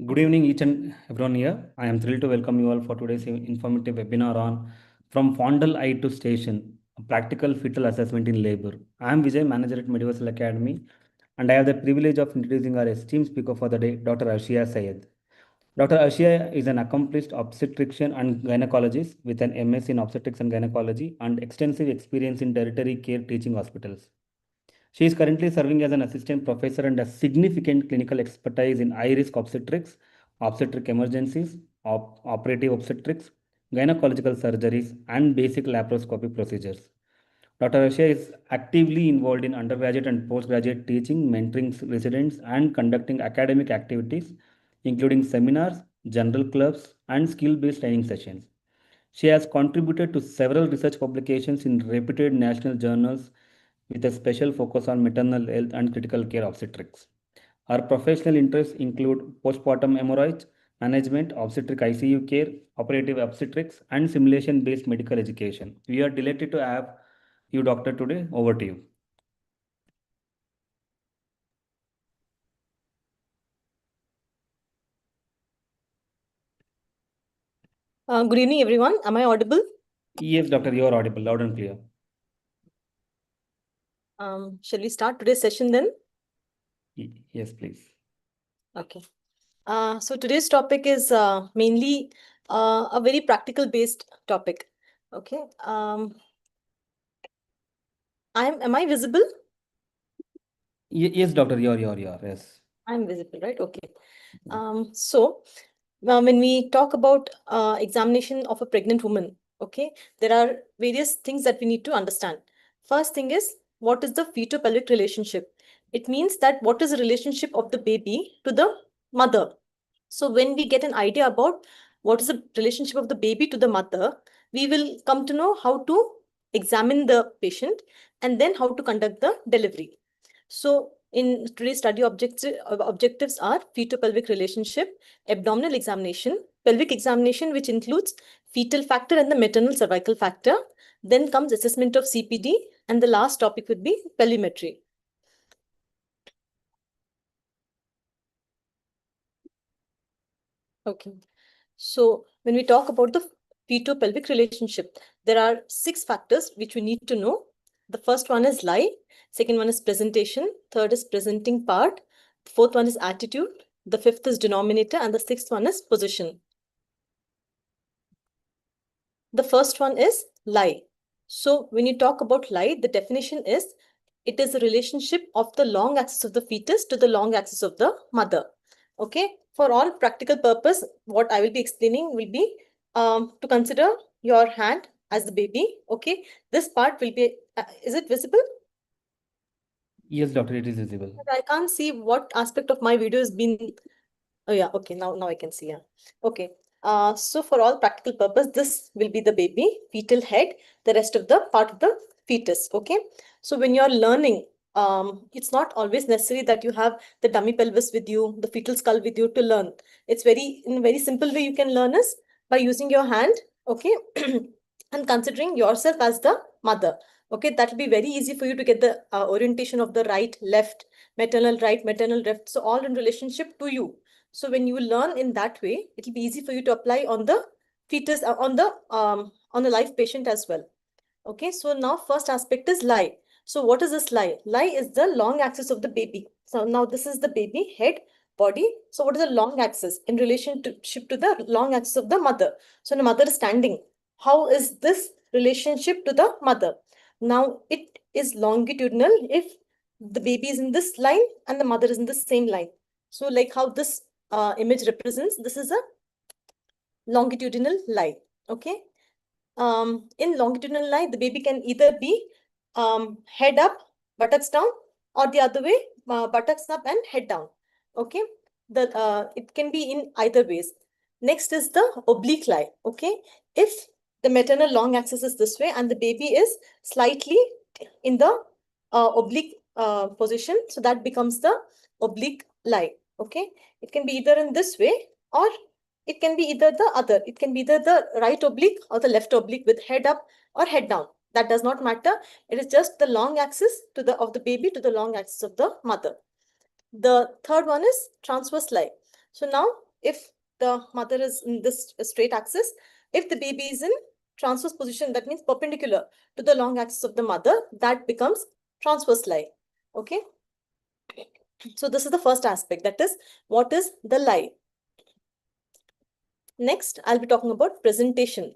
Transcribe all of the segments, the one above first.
Good evening, each and everyone here. I am thrilled to welcome you all for today's informative webinar on From Fundal Eye to Station, a practical fetal assessment in labor. I am Vijay, manager at Mediversal Academy, and I have the privilege of introducing our esteemed speaker for the day, Dr. Arshia Sayed. Dr. Arshia is an accomplished obstetrician and gynecologist with an MS in obstetrics and gynecology and extensive experience in tertiary care teaching hospitals. She is currently serving as an assistant professor and has significant clinical expertise in high-risk obstetrics, obstetric emergencies, operative obstetrics, gynecological surgeries, and basic laparoscopic procedures. Dr. Arshia is actively involved in undergraduate and postgraduate teaching, mentoring residents, and conducting academic activities, including seminars, general clubs, and skill-based training sessions. She has contributed to several research publications in reputed national journals with a special focus on maternal health and critical care obstetrics. Her professional interests include postpartum hemorrhage management, obstetric ICU care, operative obstetrics, and simulation based medical education. We are delighted to have you, Doctor, today. Over to you. Good evening, everyone. Am I audible? Yes, Doctor, you are audible, loud and clear. Shall we start today's session then? Yes, please. Okay. So today's topic is mainly a very practical based topic. Okay. Am I visible? Yes, Doctor, you are, yes. I'm visible, right? Okay. So when we talk about examination of a pregnant woman, okay, there are various things that we need to understand. First thing is, what is the feto-pelvic relationship? It means that what is the relationship of the baby to the mother? So when we get an idea about what is the relationship of the baby to the mother, we will come to know how to examine the patient and then how to conduct the delivery. So in today's study, objectives are feto-pelvic relationship, abdominal examination, pelvic examination, which includes fetal factor and the maternal cervical factor. Then comes assessment of CPD, and the last topic would be pelvimetry. Okay. So when we talk about the feto-pelvic relationship, there are 6 factors which we need to know. The first one is lie, second one is presentation, third is presenting part, fourth one is attitude, the fifth is denominator, and the sixth one is position. The first one is lie. So when you talk about lie, the definition is it is a relationship of the long axis of the fetus to the long axis of the mother. Okay. For all practical purpose, what I will be explaining will be to consider your hand as the baby. Okay. This part will be, is it visible? Yes, Doctor, it is visible. I can't see what aspect of my video has been. Oh yeah, okay, now I can see. Yeah. Okay. So for all practical purpose, this will be the baby, fetal head, the rest of the part of the fetus. Okay. So when you're learning, it's not always necessary that you have the dummy pelvis with you, the fetal skull with you to learn. It's in a very simple way you can learn is by using your hand, okay, and considering yourself as the mother. Okay, that will be very easy for you to get the orientation of the right, left, maternal right, maternal left. So all in relationship to you. So when you learn in that way, it will be easy for you to apply on the fetus, on the live patient as well. Okay, so now first aspect is lie. So what is this lie? Lie is the long axis of the baby. So now this is the baby, head, body. So what is the long axis in relationship to the long axis of the mother? So the mother is standing. How is this relationship to the mother? Now it is longitudinal if the baby is in this line and the mother is in the same line. So like how this image represents, this is a longitudinal line. Okay. In longitudinal line, the baby can either be head up, buttocks down, or the other way, buttocks up and head down. Okay. It can be in either ways. Next is the oblique line. Okay. If the maternal long axis is this way and the baby is slightly in the oblique position, so that becomes the oblique line. Okay. It can be either in this way or it can be either the other. It can be either the right oblique or the left oblique with head up or head down. That does not matter. It is just the long axis of the baby to the long axis of the mother. The third one is transverse line. So now if the mother is in this straight axis, if the baby is in transverse position, that means perpendicular to the long axis of the mother, that becomes transverse lie. Okay. So this is the first aspect, that is, what is the lie? Next, I'll be talking about presentation.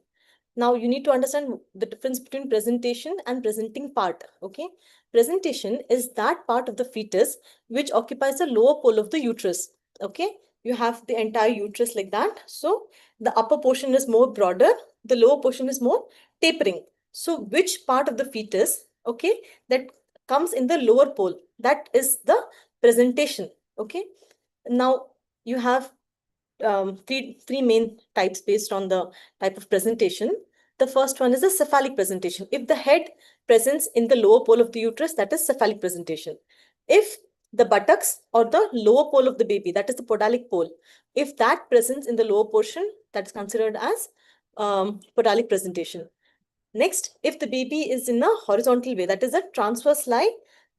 Now you need to understand the difference between presentation and presenting part. Okay. Presentation is that part of the fetus which occupies the lower pole of the uterus. Okay. You have the entire uterus like that. So the upper portion is more broader, the lower portion is more tapering. So which part of the fetus, okay, that comes in the lower pole, that is the presentation. Okay. Now you have three main types based on the type of presentation. The first one is a cephalic presentation. If the head presents in the lower pole of the uterus, that is cephalic presentation. If the buttocks or the lower pole of the baby, that is the podalic pole, if that presents in the lower portion, that is considered as podalic presentation. Next, if the baby is in a horizontal way, that is a transverse lie,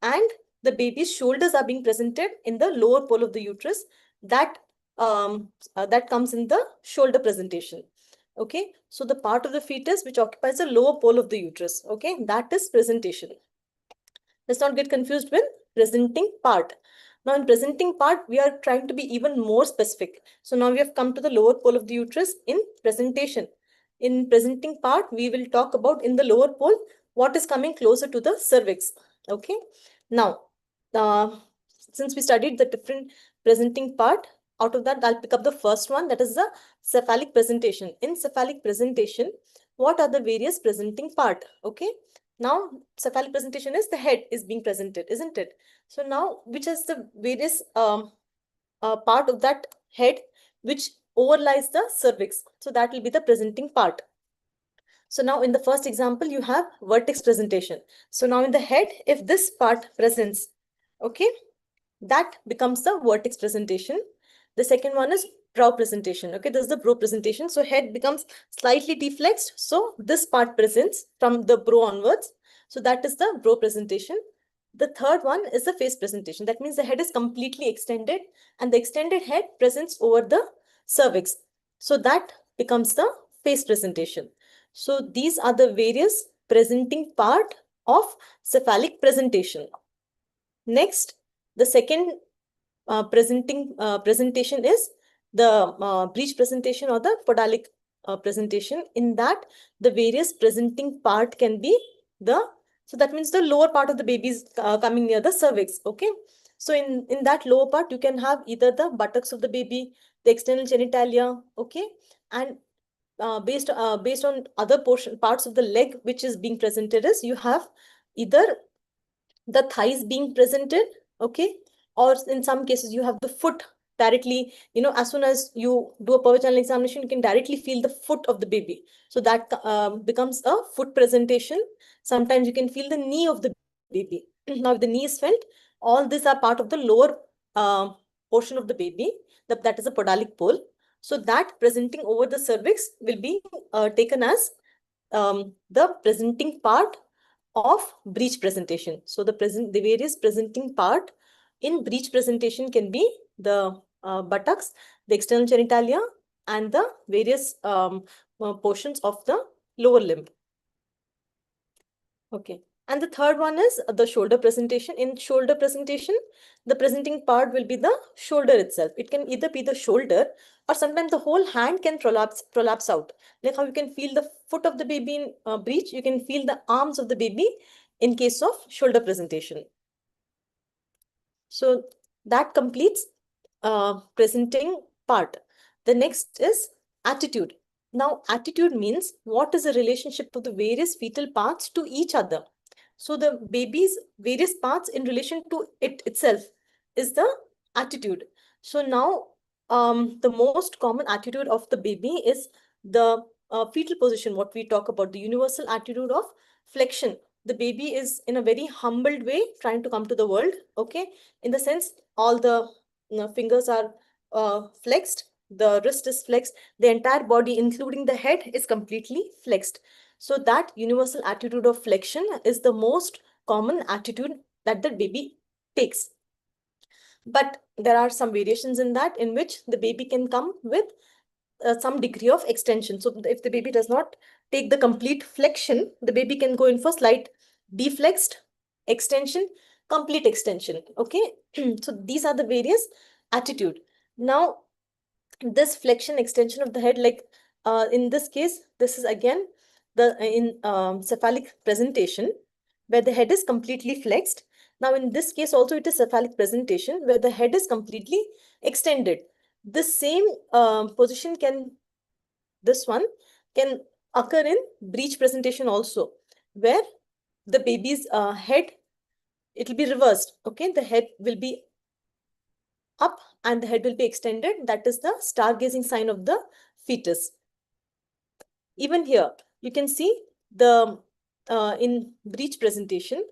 and the baby's shoulders are being presented in the lower pole of the uterus, that that comes in the shoulder presentation. Okay, so the part of the fetus which occupies the lower pole of the uterus, okay, that is presentation. Let's not get confused with presenting part. Now in presenting part, we are trying to be even more specific. So now we have come to the lower pole of the uterus in presentation. In presenting part, we will talk about in the lower pole, what is coming closer to the cervix. Okay. Now, since we studied the different presenting part, out of that, I'll pick up the first one, that is the cephalic presentation. In cephalic presentation, what are the various presenting part? Okay. Now, cephalic presentation is the head is being presented, isn't it? So now, which is the various part of that head which overlies the cervix? So that will be the presenting part. So now in the first example, you have vertex presentation. So now in the head, if this part presents, okay, that becomes the vertex presentation. The second one is brow presentation. Okay, this is the brow presentation. So head becomes slightly deflexed. So this part presents from the brow onwards. So that is the brow presentation. The third one is the face presentation. That means the head is completely extended and the extended head presents over the cervix. So that becomes the face presentation. So these are the various presenting part of cephalic presentation. Next, the second presentation is the breech presentation or the podalic presentation. In that, the various presenting part can be so that means the lower part of the baby is coming near the cervix. Okay. So in that lower part, you can have either the buttocks of the baby, the external genitalia. Okay. And based on other parts of the leg which is being presented, is you have either the thighs being presented, okay, or in some cases you have the foot directly, as soon as you do a pelvic channel examination, you can directly feel the foot of the baby. So that becomes a foot presentation. Sometimes you can feel the knee of the baby. Now if the knee is felt, all these are part of the lower portion of the baby, that is a podalic pole. So that presenting over the cervix will be taken as the presenting part of breech presentation. So the various presenting part in breech presentation can be the buttocks, the external genitalia, and the various portions of the lower limb. Okay. And the third one is the shoulder presentation. In shoulder presentation, the presenting part will be the shoulder itself. It can either be the shoulder or sometimes the whole hand can prolapse out. Like how you can feel the foot of the baby in breech, you can feel the arms of the baby in case of shoulder presentation. So that completes presenting part. The next is attitude. Now, attitude means what is the relationship of the various fetal parts to each other. So the baby's various parts in relation to it itself is the attitude. So now the most common attitude of the baby is the fetal position, what we talk about, the universal attitude of flexion. The baby is in a very humbled way trying to come to the world, okay? In the sense, all the fingers are flexed, the wrist is flexed, the entire body, including the head, is completely flexed. So that universal attitude of flexion is the most common attitude that the baby takes. But there are some variations in that, in which the baby can come with some degree of extension. So if the baby does not take the complete flexion, the baby can go in for slight deflexed extension, complete extension. Okay. So these are the various attitude. Now, this flexion extension of the head, like in this case, this is again the in cephalic presentation where the head is completely flexed. Now, in this case also it is cephalic presentation where the head is completely extended. The same position can, this one can occur in breech presentation also, where the baby's head, it will be reversed. Okay, the head will be up and the head will be extended. That is the stargazing sign of the fetus. Even here, you can see the in breech presentation,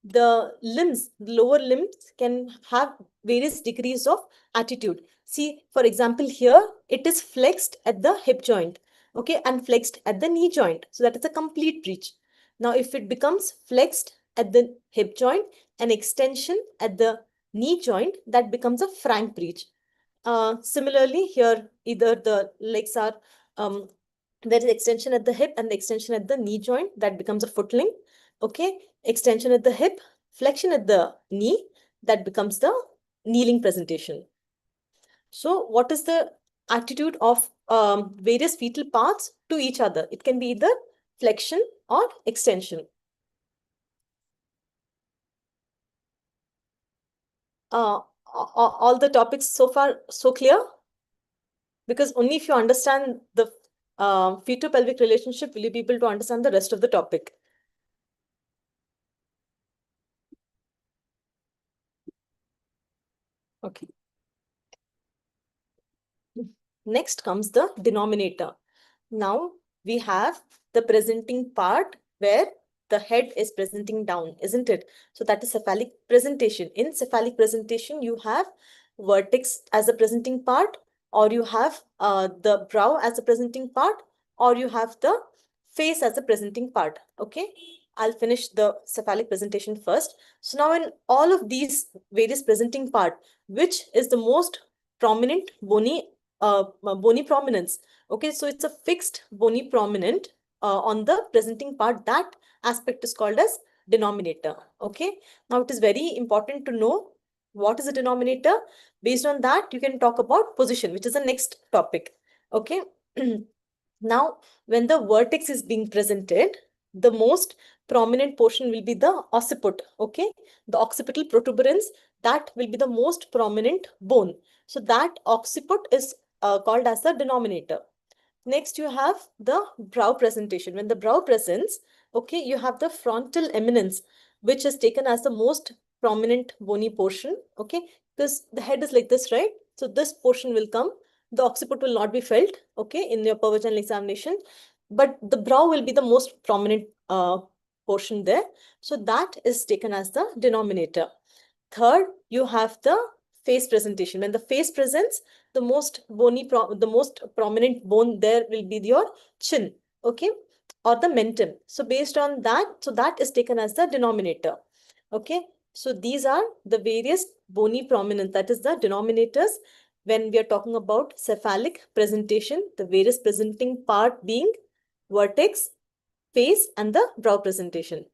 the limbs, the lower limbs can have various degrees of attitude. See, for example, here it is flexed at the hip joint, okay, and flexed at the knee joint. So that is a complete breech. Now, if it becomes flexed at the hip joint and extension at the knee joint, that becomes a frank breech. Similarly, here either the legs are there is extension at the hip and the extension at the knee joint, that becomes a footling. Okay, extension at the hip, flexion at the knee, that becomes the kneeling presentation. So what is the attitude of various fetal parts to each other? It can be either flexion or extension. All the topics so far so clear? Because only if you understand the feto-pelvic relationship will you be able to understand the rest of the topic. Okay. Next comes the denominator. Now we have the presenting part where the head is presenting down, isn't it? So that is cephalic presentation. In cephalic presentation, you have vertex as a presenting part, or you have the brow as a presenting part, or you have the face as a presenting part. Okay, I'll finish the cephalic presentation first. So now in all of these various presenting part, which is the most prominent bony prominence? Okay, so it's a fixed bony prominent on the presenting part. That aspect is called as denominator. Okay, now it is very important to know what is a denominator. Based on that, you can talk about position, which is the next topic. Okay. Now, when the vertex is being presented, the most prominent portion will be the occiput. Okay, the occipital protuberance, that will be the most prominent bone. So that occiput is called as the denominator. Next, you have the brow presentation. When the brow presents, okay, you have the frontal eminence, which is taken as the most prominent bony portion. Okay, because the head is like this, right? So this portion will come. The occiput will not be felt, okay, in your pervaginal examination, but the brow will be the most prominent portion there. So that is taken as the denominator. Third, you have the face presentation. When the face presents, the most prominent bone there will be your chin, okay, or the mentum. So based on that, so that is taken as the denominator. Okay, so these are the various bony prominence, that is the denominators when we are talking about cephalic presentation, the various presenting part being vertex, face, and the brow presentation.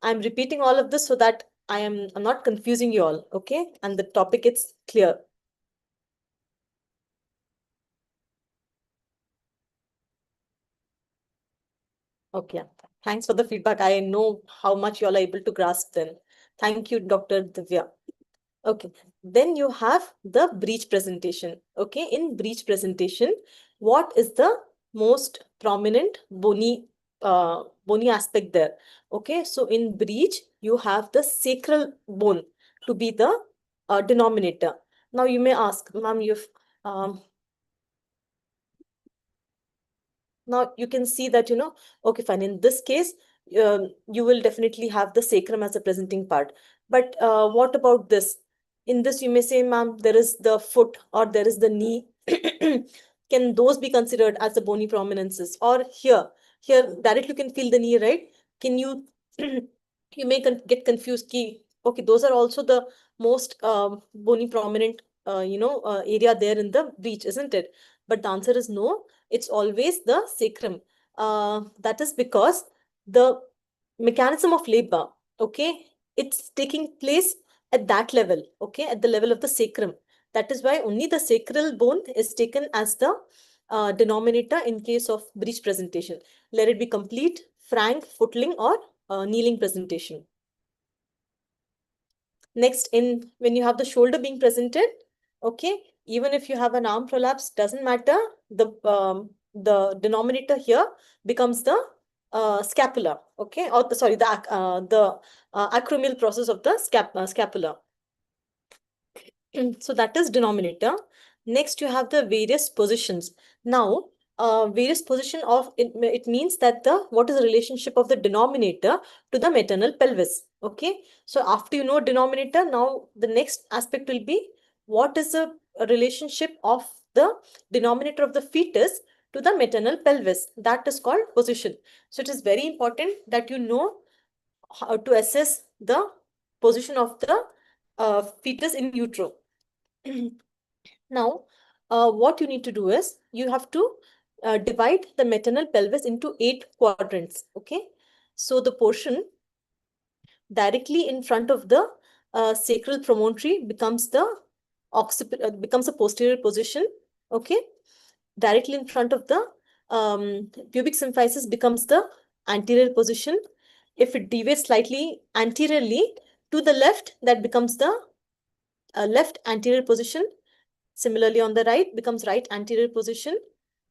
I'm repeating all of this so that I'm not confusing you all, okay? And the topic is clear. Okay, thanks for the feedback. I know how much you all are able to grasp then. Thank you, Dr. Divya. Okay, then you have the breech presentation. Okay, in breech presentation, what is the most prominent bony aspect there? Okay, so in breech, you have the sacral bone to be the denominator. Now you may ask, ma'am, now you can see that, okay, fine. In this case, you will definitely have the sacrum as a presenting part. But what about this? In this, you may say, ma'am, there is the foot or there is the knee. Can those be considered as the bony prominences? Or here directly you can feel the knee, right? Can you, you may get confused, ki, Okay, those are also the most bony prominent area there in the breech, isn't it? But the answer is no. It's always the sacrum. That is because the mechanism of labor, okay, it's taking place at that level, okay, at the level of the sacrum. That is why only the sacral bone is taken as the denominator in case of breech presentation. Let it be complete, frank, footling, or kneeling presentation. Next, when you have the shoulder being presented, okay, even if you have an arm prolapse, doesn't matter. The denominator here becomes the scapula, okay, or sorry, the acromial process of the scapula. So that is denominator. Next, you have the various positions. Now, various position of it means that what is the relationship of the denominator to the maternal pelvis. Okay. So after you know denominator, now the next aspect will be what is the relationship of the denominator of the fetus to the maternal pelvis. That is called position. So it is very important that you know how to assess the position of the fetus in utero. Now, what you need to do is you have to divide the maternal pelvis into 8 quadrants. Okay, so the portion directly in front of the sacral promontory becomes the becomes a posterior position. Okay, directly in front of the pubic symphysis becomes the anterior position. If it deviates slightly anteriorly to the left, that becomes the left anterior position. Similarly, on the right becomes right anterior position.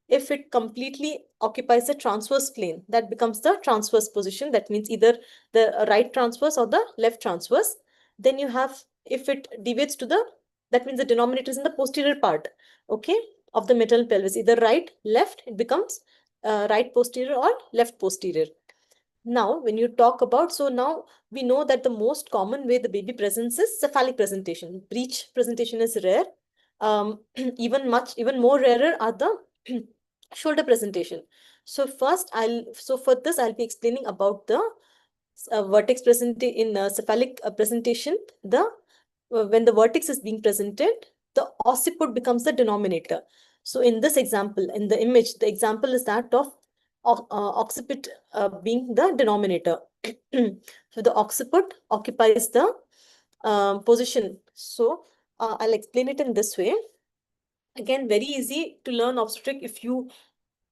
If it completely occupies the transverse plane, that becomes the transverse position. That means either the right transverse or the left transverse. Then you have, if it deviates to that means the denominator is in the posterior part, okay, of the maternal pelvis, either right, left, it becomes right posterior or left posterior. Now, when you talk about, so now we know that the most common way the baby presents is cephalic presentation. Breech presentation is rare. Even more rarer are the shoulder presentation. So for this, I'll be explaining about the vertex in cephalic presentation. When the vertex is being presented, the occiput becomes the denominator. So in this example, in the image, the example is that of occiput being the denominator. So the occiput occupies the position. So I'll explain it in this way. Again, very easy to learn obstetric if you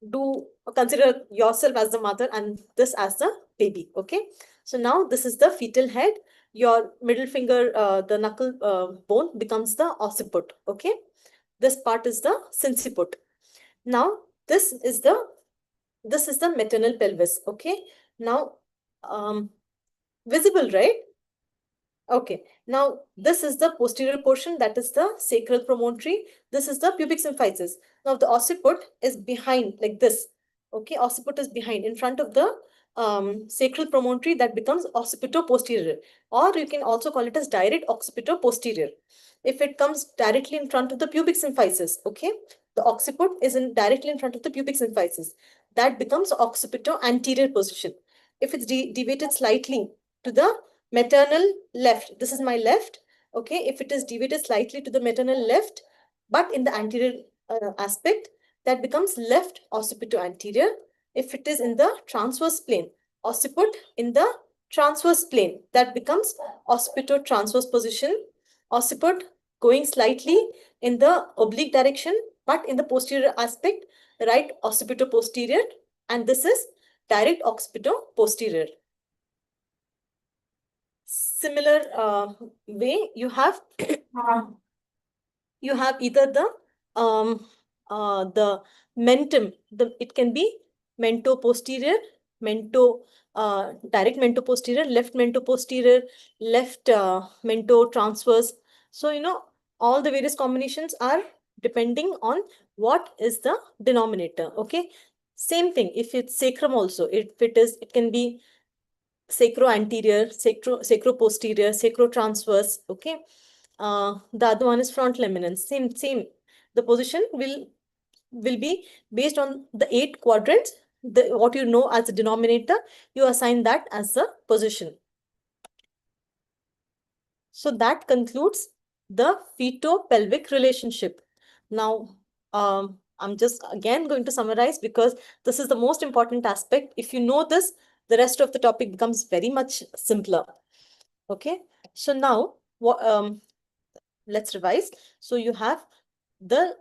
do consider yourself as the mother and this as the baby. Okay, so now this is the fetal head. Your middle finger, the knuckle bone becomes the occiput. Okay, this part is the sinciput. Now this is the maternal pelvis. Okay, now visible, right? Okay, now this is the posterior portion, that is the sacral promontory. This is the pubic symphysis. Now the occiput is behind, like this. Okay, occiput is behind, in front of the sacral promontory, that becomes occipito-posterior, or you can also call it as direct occipito-posterior. If it comes directly in front of the pubic symphysis, okay, the occiput is directly in front of the pubic symphysis. That becomes occipito-anterior position. If it's deviated slightly to the maternal left, this is my left, okay, if it is deviated slightly to the maternal left, but in the anterior aspect, that becomes left occipito-anterior. If it is in the transverse plane, occiput in the transverse plane, that becomes occipito-transverse position. Occiput going slightly in the oblique direction, but in the posterior aspect, right occipito-posterior, and this is direct occipito-posterior. Similar way, you have either the mentum, it can be mento-posterior, direct mento-posterior, left mento-posterior, left mento-transverse. So, all the various combinations are depending on what is the denominator. Okay, same thing if it's sacrum also, it can be sacro-anterior, sacro-posterior, sacro-transverse. Okay, the other one is front lemminence. Same. The position will be based on the 8 quadrants. What you know as a denominator, you assign that as the position. So that concludes the feto-pelvic relationship. Now, I'm just again going to summarize because this is the most important aspect. If you know this, the rest of the topic becomes very much simpler. Okay, so now let's revise. So you have the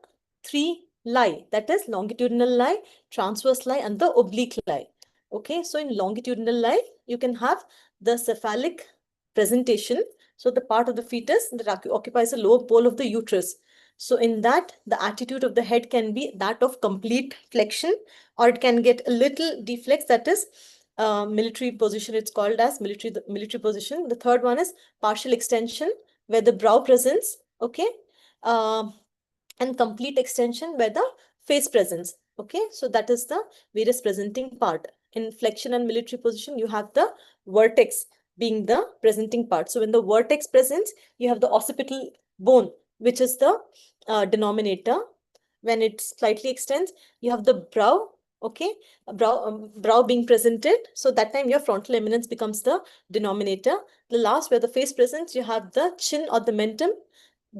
three lie, that is longitudinal lie, transverse lie, and the oblique lie. Okay, so in longitudinal lie, you can have the cephalic presentation. So the part of the fetus that occupies the lower pole of the uterus. So in that, the attitude of the head can be that of complete flexion, or it can get a little deflex, that is military position. It's called as military position. The third one is partial extension, where the brow presents, okay, and complete extension where the face presents. Okay, so that is the various presenting part. In flexion and military position, you have the vertex being the presenting part. So when the vertex presents, you have the occipital bone, which is the denominator. When it slightly extends, you have the brow, okay, brow being presented. So that time your frontal eminence becomes the denominator. The last, where the face presents, you have the chin or the mentum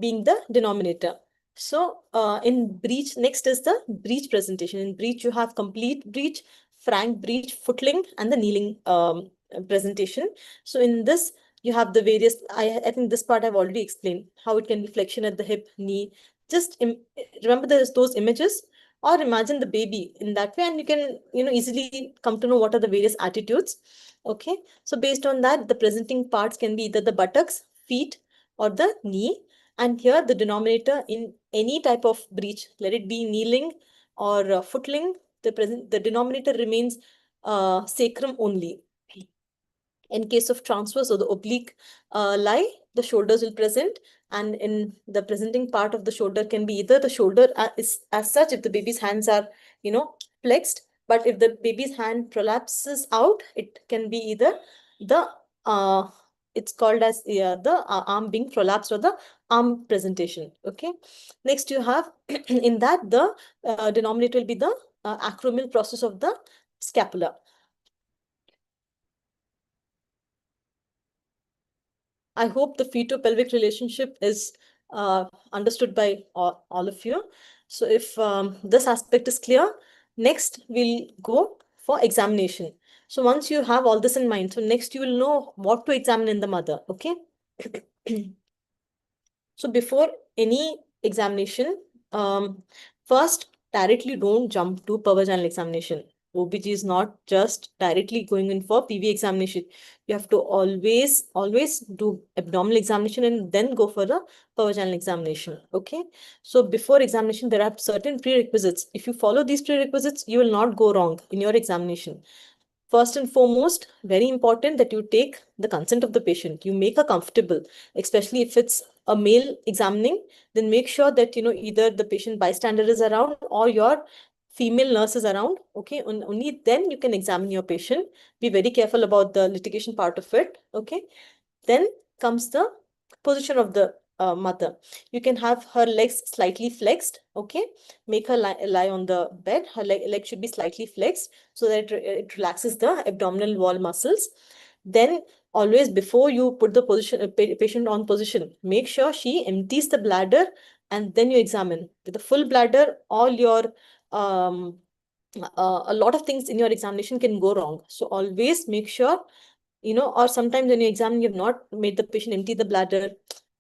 being the denominator. So in breech, next is the breech presentation. In breech, you have complete breech, frank breech, footling, and the kneeling presentation. So in this, you have the various, I think this part I've already explained, how it can be flexion at the hip, knee. Just remember those images, or imagine the baby in that way, and you can easily come to know what are the various attitudes. Okay, so based on that, the presenting parts can be either the buttocks, feet, or the knee. And here the denominator in any type of breech, let it be kneeling or footling, the denominator remains sacrum only. In case of transverse or the oblique lie, the shoulders will present, and in the presenting part of the shoulder can be either the shoulder is as such if the baby's hands are flexed, but if the baby's hand prolapses out, it can be either the it's called as the arm being prolapsed or the arm presentation. Okay, next you have in that the denominator will be the acromial process of the scapula. I hope the feto-pelvic relationship is understood by all of you. So if this aspect is clear, next we'll go for examination. So once you have all this in mind, so next you will know what to examine in the mother, okay? So before any examination, first directly don't jump to pervaginal examination. OBG is not just directly going in for PV examination. You have to always do abdominal examination and then go for the pervaginal examination. Okay. So before examination, there are certain prerequisites. If you follow these prerequisites, you will not go wrong in your examination. First and foremost, very important that you take the consent of the patient. You make her comfortable, especially if it's a male examining, then make sure that, either the patient bystander is around or your female nurse is around. Okay, only then you can examine your patient. Be very careful about the litigation part of it. Okay, then comes the position of the mother. You can have her legs slightly flexed. Okay, make her lie on the bed. Her leg should be slightly flexed so that it relaxes the abdominal wall muscles. Then always before you put the patient on position, make sure she empties the bladder, and then you examine. With the full bladder, all your a lot of things in your examination can go wrong. So always make sure, or sometimes when you examine, you've not made the patient empty the bladder,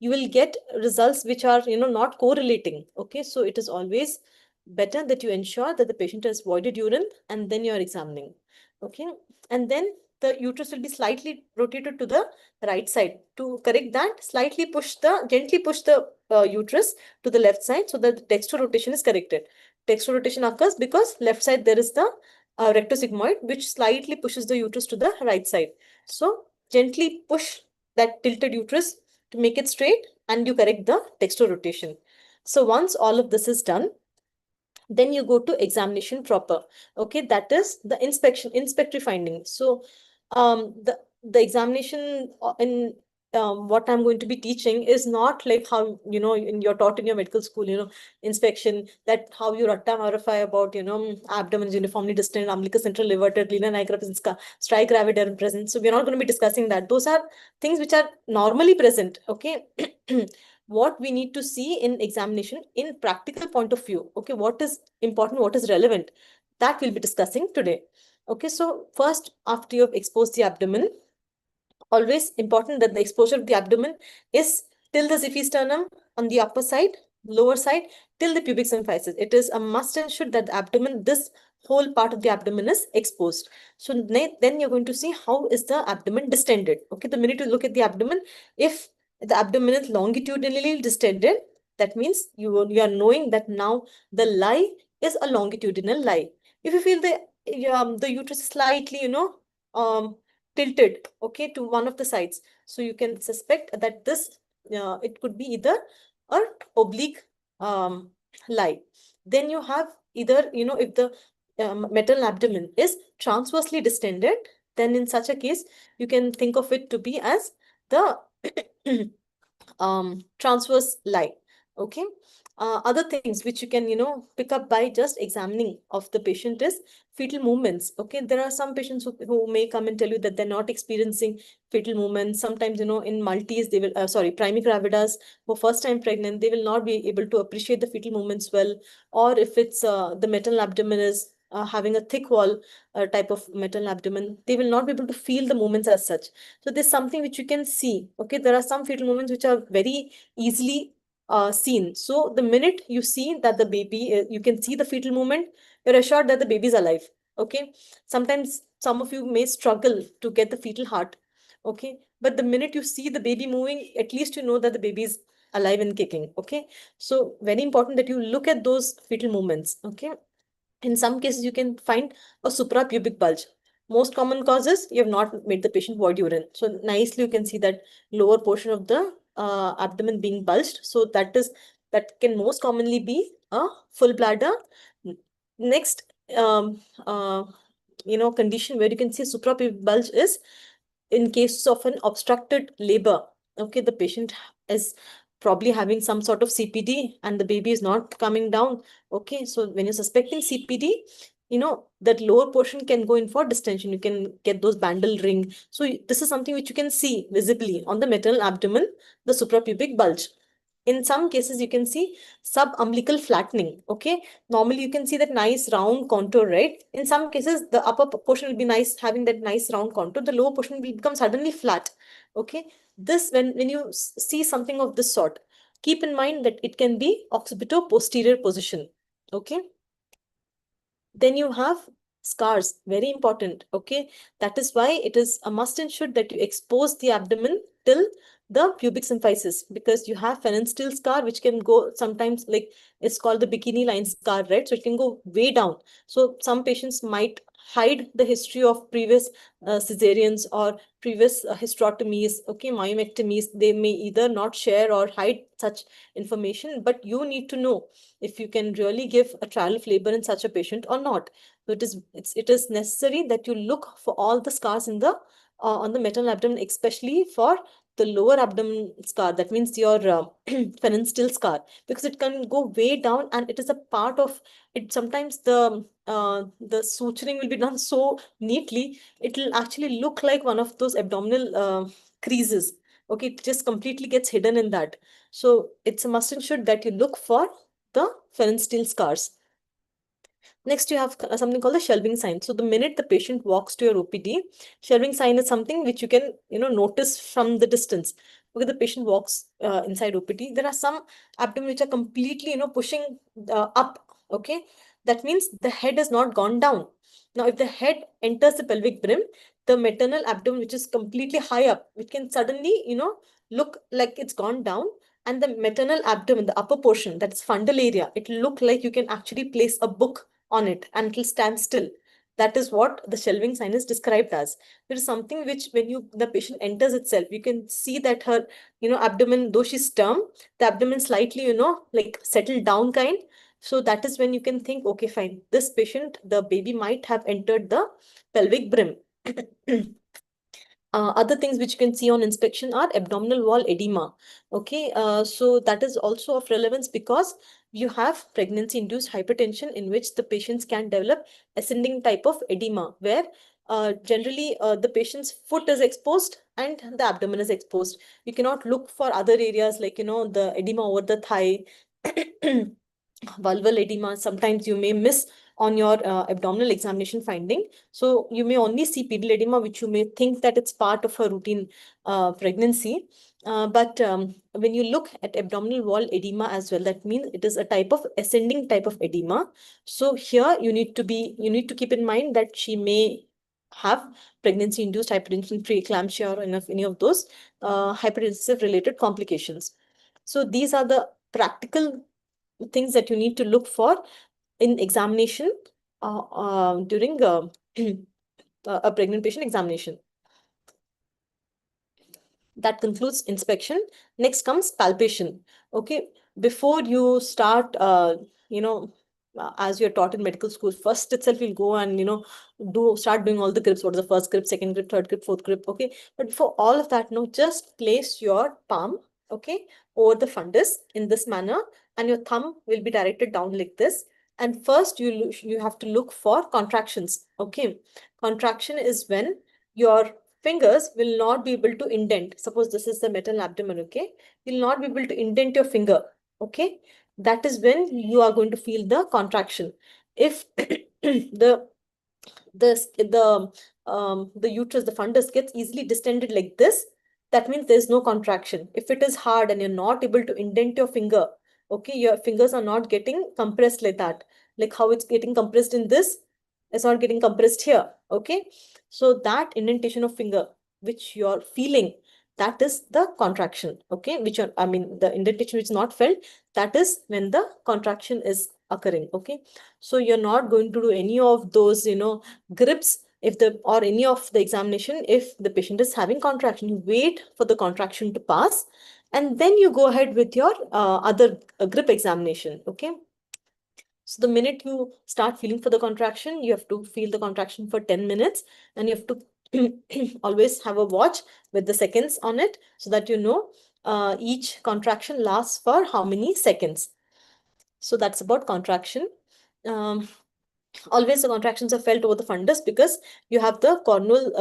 you will get results which are, not correlating. Okay, so it is always better that you ensure that the patient has voided urine and then you're examining. Okay, and then the uterus will be slightly rotated to the right side. To correct that, gently push the uterus to the left side so that the dextro rotation is corrected. Dextro rotation occurs because left side there is the rectosigmoid, which slightly pushes the uterus to the right side. So gently push that tilted uterus to make it straight, and you correct the dextro rotation. So once all of this is done, then you go to examination proper. Okay, that is the inspectory finding. So the examination in what I'm going to be teaching is not like how, you're taught in your medical school, inspection, that how you ratta verify about, abdomen is uniformly distended, umbilical central liverted, linear nigra strike gravidarum present. So we're not going to be discussing that. Those are things which are normally present. Okay. What we need to see in examination in practical point of view. Okay. What is important, what is relevant, that we'll be discussing today. Okay. So first, after you've exposed the abdomen, always important that the exposure of the abdomen is till the xiphisternum on the upper side, lower side, till the pubic symphysis. It is a must and should that the abdomen, this whole part of the abdomen is exposed. So then you're going to see how is the abdomen distended. Okay, the minute you look at the abdomen, if the abdomen is longitudinally distended, that means you are knowing that now the lie is a longitudinal lie. If you feel the uterus is slightly, tilted, okay, to one of the sides, so you can suspect that this it could be either a oblique lie. Then you have either, if the maternal abdomen is transversely distended, then in such a case you can think of it to be as the transverse lie. Okay. Other things which you can, pick up by just examining of the patient is fetal movements. Okay. There are some patients who may come and tell you that they're not experiencing fetal movements. Sometimes, in multis, they will, primigravidas who are first time pregnant, they will not be able to appreciate the fetal movements well. Or if it's the maternal abdomen is having a thick wall type of maternal abdomen, they will not be able to feel the movements as such. So there's something which you can see. Okay, there are some fetal movements which are very easily seen. So the minute you see that the baby, you can see the fetal movement, you're assured that the baby is alive. Okay, sometimes some of you may struggle to get the fetal heart. Okay, but the minute you see the baby moving, at least you know that the baby is alive and kicking. Okay, so very important that you look at those fetal movements. Okay. In some cases, you can find a suprapubic bulge. Most common causes, you have not made the patient void urine. So nicely, you can see that lower portion of the abdomen being bulged. So that can most commonly be a full bladder. Next, condition where you can see suprapubic bulge is in case of an obstructed labor. Okay, the patient is probably having some sort of CPD and the baby is not coming down. Okay, so when you're suspecting CPD, that lower portion can go in for distension. You can get those bandal ring. So this is something which you can see visibly on the maternal abdomen, the suprapubic bulge. In some cases, you can see subumbilical flattening. Okay, normally you can see that nice round contour, right? In some cases, the upper portion will be nice, having that nice round contour. The lower portion will become suddenly flat. Okay, this when you see something of this sort, keep in mind that it can be occipito-posterior position. Okay. Then you have scars, very important. Okay, that is why it is a must and should that you expose the abdomen till the pubic symphysis, because you have phalansteal scar which can go sometimes, like it's called the bikini line scar, right? So it can go way down. So some patients might hide the history of previous cesareans or previous hysterectomies, okay, myomectomies. They may either not share or hide such information, but you need to know if you can really give a trial of labor in such a patient or not. So it is necessary that you look for all the scars in the on the maternal abdomen, especially for the lower abdomen scar. That means your phalansteal scar, because it can go way down and it is a part of it. Sometimes the suturing will be done so neatly, it will actually look like one of those abdominal creases. Okay, it just completely gets hidden in that. So it's a must and should that you look for the phalansteal scars. Next, you have something called the shelving sign. So the minute the patient walks to your OPD, shelving sign is something which you can, notice from the distance. Okay, the patient walks inside OPD. There are some abdomen which are completely, pushing up. Okay, that means the head has not gone down. Now, if the head enters the pelvic brim, the maternal abdomen, which is completely high up, it can suddenly, look like it's gone down, and the maternal abdomen, the upper portion, that's fundal area, it will look like you can actually place a book on it and it will stand still. That is what the shelving sign is described as. There is something which when the patient enters itself, you can see that her, abdomen, though she's term, the abdomen slightly, like settled down kind. So that is when you can think, okay, fine, this patient, the baby might have entered the pelvic brim. Other things which you can see on inspection are abdominal wall edema. Okay, so that is also of relevance because you have pregnancy-induced hypertension in which the patients can develop ascending type of edema, where generally the patient's foot is exposed and the abdomen is exposed. You cannot look for other areas like, the edema over the thigh, vulval edema. Sometimes you may miss on your abdominal examination finding. So you may only see pedal edema, which you may think that it's part of a routine pregnancy. But when you look at abdominal wall edema as well, that means it is a type of ascending type of edema. So here you need to keep in mind that she may have pregnancy-induced hypertension, preeclampsia, or any of those hypertensive-related complications. So these are the practical things that you need to look for in examination during a pregnant patient examination. That concludes inspection. Next comes palpation. Okay, before you start, as you're taught in medical school, first itself you'll go and start doing all the grips. What is the first grip, second grip, third grip, fourth grip? Okay, but before all of that, no, just place your palm, okay, over the fundus in this manner, and your thumb will be directed down like this. And first you have to look for contractions. Okay, contraction is when your fingers will not be able to indent. Suppose this is the metal abdomen, okay? You'll not be able to indent your finger, okay? That is when you are going to feel the contraction. If the uterus, the fundus gets easily distended like this, that means there's no contraction. If it is hard and you're not able to indent your finger, okay, your fingers are not getting compressed like that. Like how it's getting compressed in this, it's not getting compressed here, okay? So that indentation of finger, which you're feeling, that is the contraction, okay? The indentation which is not felt, that is when the contraction is occurring, okay? So you're not going to do any of those, grips or any of the examination if the patient is having contraction. You wait for the contraction to pass, and then you go ahead with your other grip examination, okay? So the minute you start feeling for the contraction, you have to feel the contraction for 10 minutes, and you have to always have a watch with the seconds on it so that you know each contraction lasts for how many seconds. So that's about contraction. Always the contractions are felt over the fundus because you have the cornual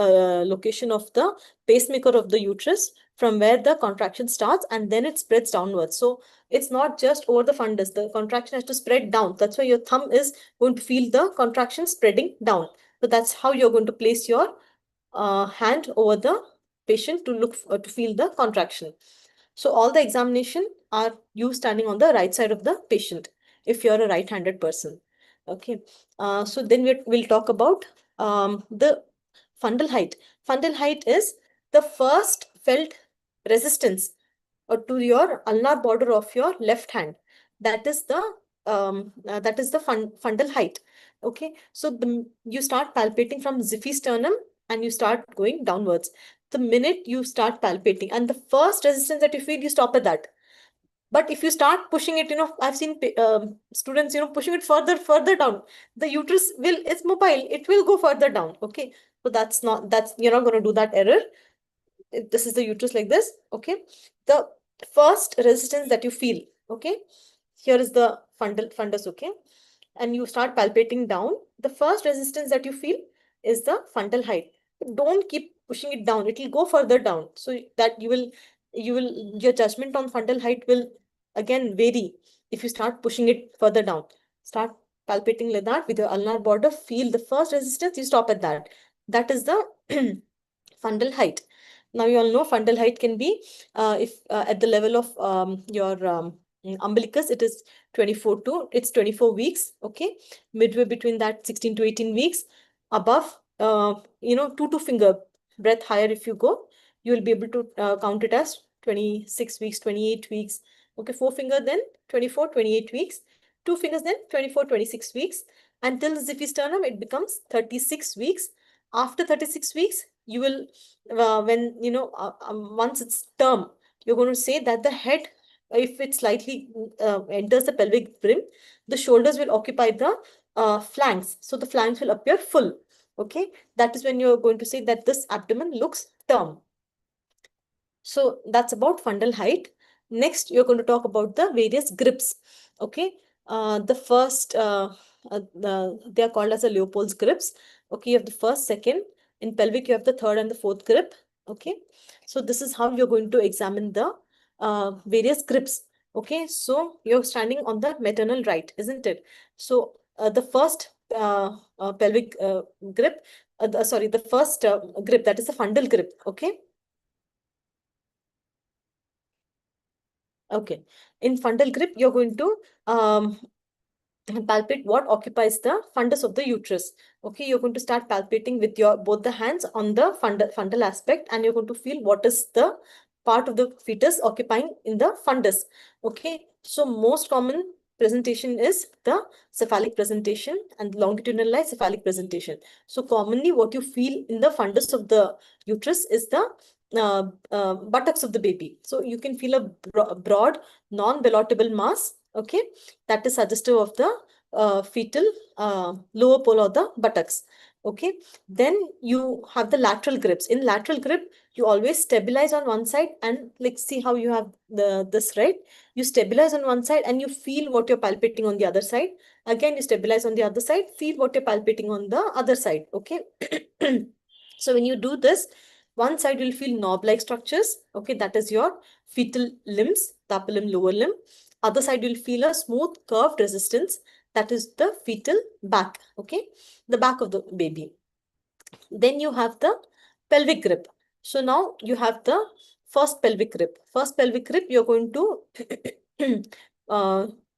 location of the pacemaker of the uterus from where the contraction starts, and then it spreads downwards. So it's not just over the fundus. The contraction has to spread down. That's why your thumb is going to feel the contraction spreading down. So that's how you're going to place your hand over the patient to look to feel the contraction. So all the examination are you standing on the right side of the patient if you're a right-handed person. Okay, so then we'll talk about the fundal height. Fundal height is the first felt resistance to your ulnar border of your left hand. That is the fundal height. Okay, so you start palpating from xiphisternum and you start going downwards. The minute you start palpating and the first resistance that you feel, you stop at that. But if you start pushing it, I've seen students, pushing it further down. The uterus it's mobile. It will go further down. Okay. So you're not going to do that error. This is the uterus like this. Okay. The first resistance that you feel. Okay. Here is the fundus. Okay. And you start palpating down. The first resistance that you feel is the fundal height. Don't keep pushing it down. It will go further down. So that your judgment on fundal height will again vary if you start pushing it further down. Start palpating like that with your ulnar border. Feel the first resistance, you stop at that. That is the fundal height. Now you all know fundal height can be if at the level of your umbilicus, it is 24 weeks. Okay, midway between that 16 to 18 weeks. Above 2 finger breadth higher, if you go, you will be able to count it as 26 weeks, 28 weeks. Okay, 4 finger then 24, 28 weeks. 2 fingers then 24, 26 weeks. Until the xiphisternum, it becomes 36 weeks. After 36 weeks, you will, once it's term, you're going to say that the head, if it slightly enters the pelvic brim, the shoulders will occupy the flanks. So the flanks will appear full. Okay, that is when you're going to say that this abdomen looks term. So that's about fundal height. Next, you're going to talk about the various grips. Okay, the first, they are called as the Leopold's grips. Okay, you have the first, second. In pelvic, you have the third and the fourth grip. Okay, so this is how you're going to examine the various grips. Okay, so you're standing on the maternal right, isn't it? So the first pelvic grip, sorry, the first grip, that is the fundal grip. Okay. Okay. In fundal grip, you're going to palpate what occupies the fundus of the uterus. Okay, you're going to start palpating with your both the hands on the fundal aspect, and you're going to feel what is the part of the fetus occupying in the fundus. Okay, so most common presentation is the cephalic presentation and longitudinal cephalic presentation. So commonly what you feel in the fundus of the uterus is the buttocks of the baby. So you can feel a broad non-ballotable mass. Okay, that is suggestive of the fetal lower pole or the buttocks. Okay, then you have the lateral grips. In lateral grip, you always stabilize on one side, and like see how you have this, right? You stabilize on one side and you feel what you're palpating on the other side. Again, you stabilize on the other side, feel what you're palpating on the other side. Okay. So when you do this, one side you'll feel knob-like structures. Okay, that is your fetal limbs, the upper limb, lower limb. Other side you'll feel a smooth curved resistance. That is the fetal back. Okay, the back of the baby. Then you have the pelvic grip. So now you have the first pelvic grip. First pelvic grip, you're going to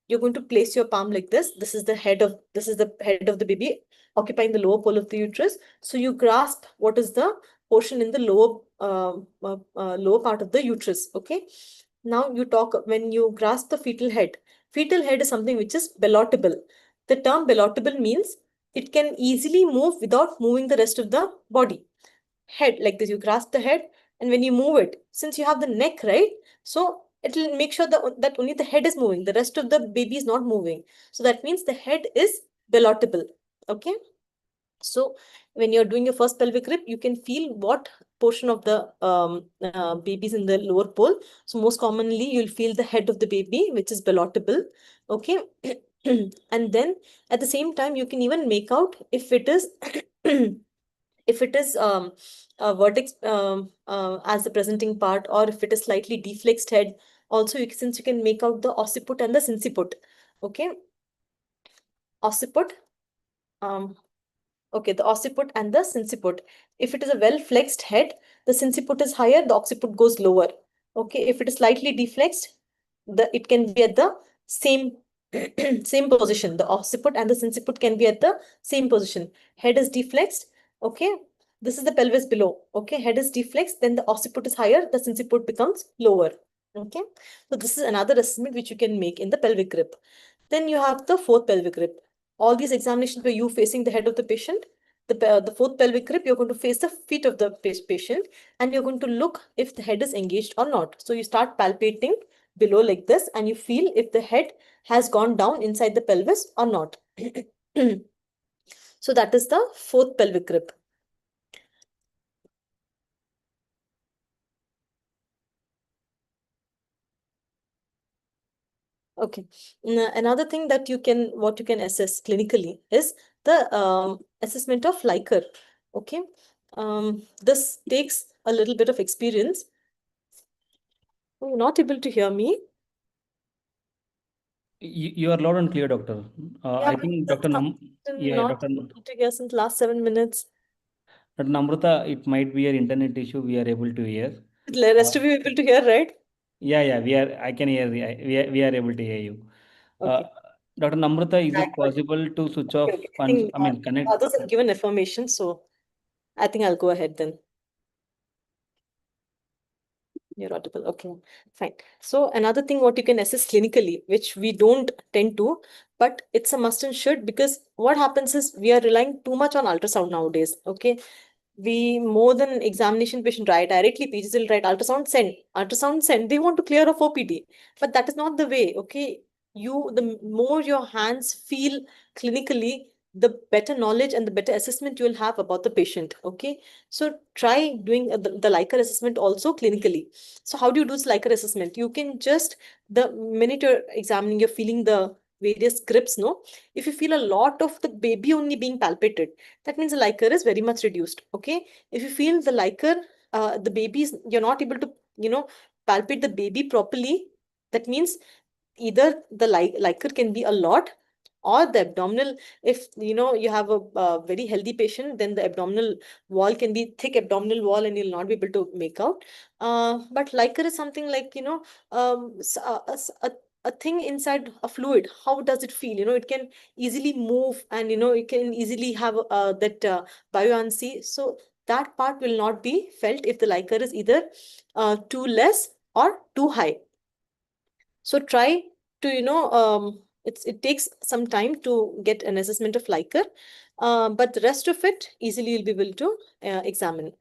you're going to place your palm like this. This is the head of the baby occupying the lower pole of the uterus. So you grasp what is the portion in the lower part of the uterus. Okay. Now you talk when you grasp the fetal head. Fetal head is something which is ballotable. The term ballotable means it can easily move without moving the rest of the body. Head like this, you grasp the head, and when you move it, since you have the neck, right? So it will make sure that only the head is moving, the rest of the baby is not moving. So that means the head is ballotable. Okay. So when you're doing your first pelvic grip, you can feel what portion of the babies in the lower pole. So most commonly, you'll feel the head of the baby, which is ballotable. Okay. And then at the same time, you can even make out if it is if it is a vertex as the presenting part, or if it is slightly deflexed head. Also, since you can make out the occiput and the sinciput. Okay. Occiput. Okay, the occiput and the sinciput. If it is a well-flexed head, the sinciput is higher, the occiput goes lower. Okay, if it is slightly deflexed, it can be at the same same position. The occiput and the sinciput can be at the same position. Head is deflexed. Okay, this is the pelvis below. Okay, head is deflexed, then the occiput is higher, the sinciput becomes lower. Okay, so this is another assessment which you can make in the pelvic grip. Then you have the fourth pelvic grip. All these examinations were you facing the head of the patient. The fourth pelvic grip, you're going to face the feet of the patient, and you're going to look if the head is engaged or not. So you start palpating below like this, and you feel if the head has gone down inside the pelvis or not. So that is the fourth pelvic grip. Okay. Another thing that what you can assess clinically is the assessment of liquor. Okay. This takes a little bit of experience. Oh, you're not able to hear me? You are loud and clear, doctor. Yeah, I but think this Dr. Yeah, not able to hear since last 7 minutes. Dr. Namrata, it might be an internet issue. We are able to hear. The Uh, rest of you able to hear, right? yeah, we are. I can hear. We are able to hear you. Uh, Okay. Dr. Namrata, is I it got- possible to switch Okay, off? okay. I think I mean, connect. others have given information, so I think I'll go ahead then. You're audible. Okay, fine. So another thing what you can assess clinically, which we don't tend to, but it's a must and should, because what happens is we are relying too much on ultrasound nowadays. Okay. We more than examination patient write directly, PGs will write ultrasound send. They want to clear a 4PD, but that is not the way. Okay. The more your hands feel clinically, the better knowledge and the better assessment you will have about the patient. Okay, so try doing the Likert assessment also clinically. So how do you do this Likert assessment? You can just, the minute you're examining, you're feeling the various grips, no? If you feel a lot of the baby only being palpated, that means the Likert is very much reduced. Okay, if you feel the Likert, the babies, you're not able to, palpate the baby properly, that means either the Likert can be a lot, or the abdominal, if you have a very healthy patient, then the abdominal wall can be thick abdominal wall and you'll not be able to make out. But Likert is something like, a thing inside a fluid. How does it feel? It can easily move, and it can easily have that buoyancy. So that part will not be felt if the Likert is either too less or too high. So try to, it takes some time to get an assessment of Likert, but the rest of it easily you'll be able to examine.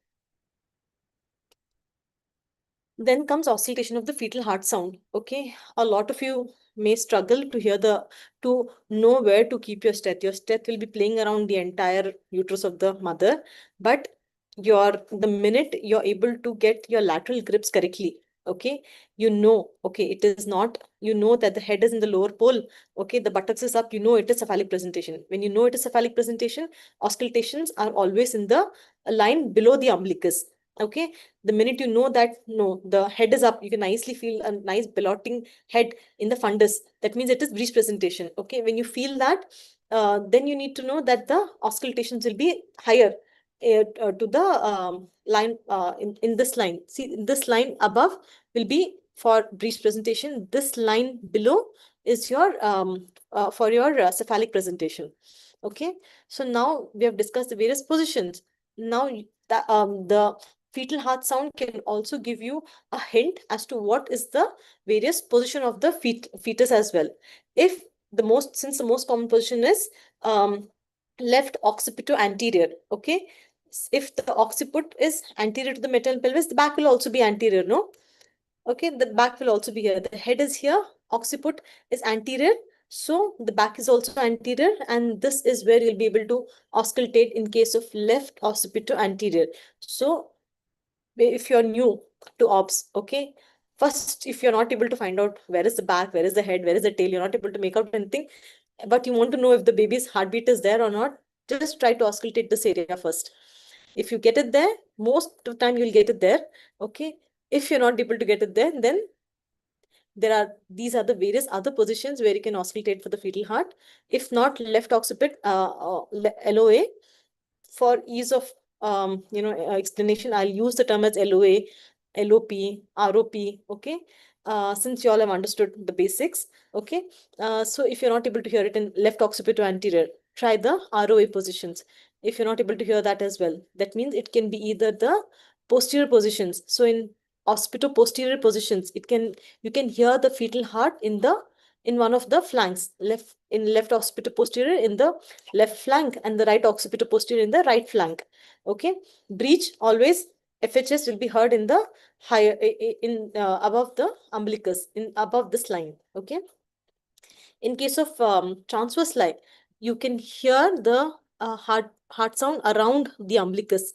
Then comes auscultation of the fetal heart sound. Okay, a lot of you may struggle to know where to keep your stet. Your stet will be playing around the entire uterus of the mother, but the minute you're able to get your lateral grips correctly, okay, okay, it is not, that the head is in the lower pole, okay, the buttocks is up, it is cephalic presentation. When it is cephalic presentation, auscultations are always in the line below the umbilicus. Okay, the minute that no, the head is up, you can nicely feel a nice ballotting head in the fundus. That means it is breech presentation. Okay, when you feel that, then you need to know that the auscultations will be higher to the line, in this line. See, this line above will be for breech presentation. This line below is your for your cephalic presentation. Okay, so now we have discussed the various positions. Now the fetal heart sound can also give you a hint as to what is the various position of the fetus as well. If since the most common position is left occipito anterior, okay, if the occiput is anterior to the maternal pelvis, the back will also be anterior, no? Okay, the back will also be here. The head is here, occiput is anterior, so the back is also anterior, and this is where you'll be able to auscultate in case of left occipito anterior. So if you're new to obs, okay, first, if you're not able to find out where is the back, where is the head, where is the tail, you're not able to make out anything, but you want to know if the baby's heartbeat is there or not, just try to auscultate this area first. If you get it there, most of the time you'll get it there. Okay, if you're not able to get it there, then these are the various other positions where you can auscultate for the fetal heart. If not left occiput, LOA, for ease of explanation, I'll use the term as LOA, LOP, ROP. Okay, since you all have understood the basics. Okay, so if you're not able to hear it in left occipito anterior, try the ROA positions. If you're not able to hear that as well, that means it can be either the posterior positions. So in occipito posterior positions, you can hear the fetal heart in one of the flanks, left occipito posterior in the left flank, and the right occipito posterior in the right flank. Okay, breech always, FHS will be heard in the higher, above the umbilicus, in above this line. Okay, in case of transverse line, you can hear the heart sound around the umbilicus.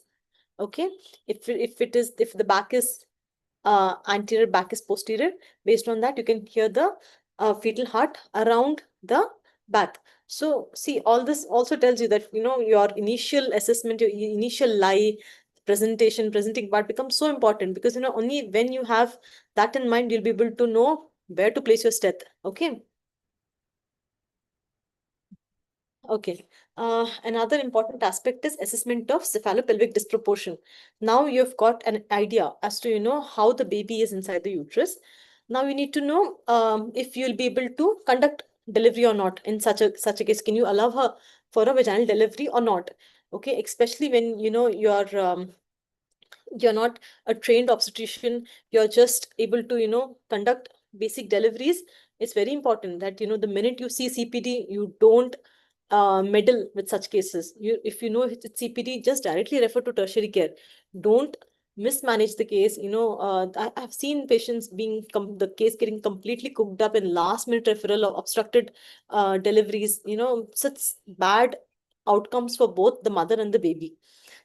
Okay, if the back is anterior, back is posterior, based on that you can hear the fetal heart around the back. So see, all this also tells you that your initial assessment, your initial presenting part becomes so important, because only when you have that in mind, you'll be able to know where to place your stet. Okay. Okay. Another important aspect is assessment of cephalopelvic disproportion. Now you've got an idea as to how the baby is inside the uterus. Now you need to know if you'll be able to conduct delivery or not in such a case. Can you allow her for a vaginal delivery or not? Okay, especially when you're not a trained obstetrician, you're just able to conduct basic deliveries. It's very important that the minute you see CPD, you don't meddle with such cases. If you know it's CPD, just directly refer to tertiary care. Don't mismanage the case. I've seen patients the case getting completely cooked up in last minute referral of obstructed deliveries. Such bad outcomes for both the mother and the baby.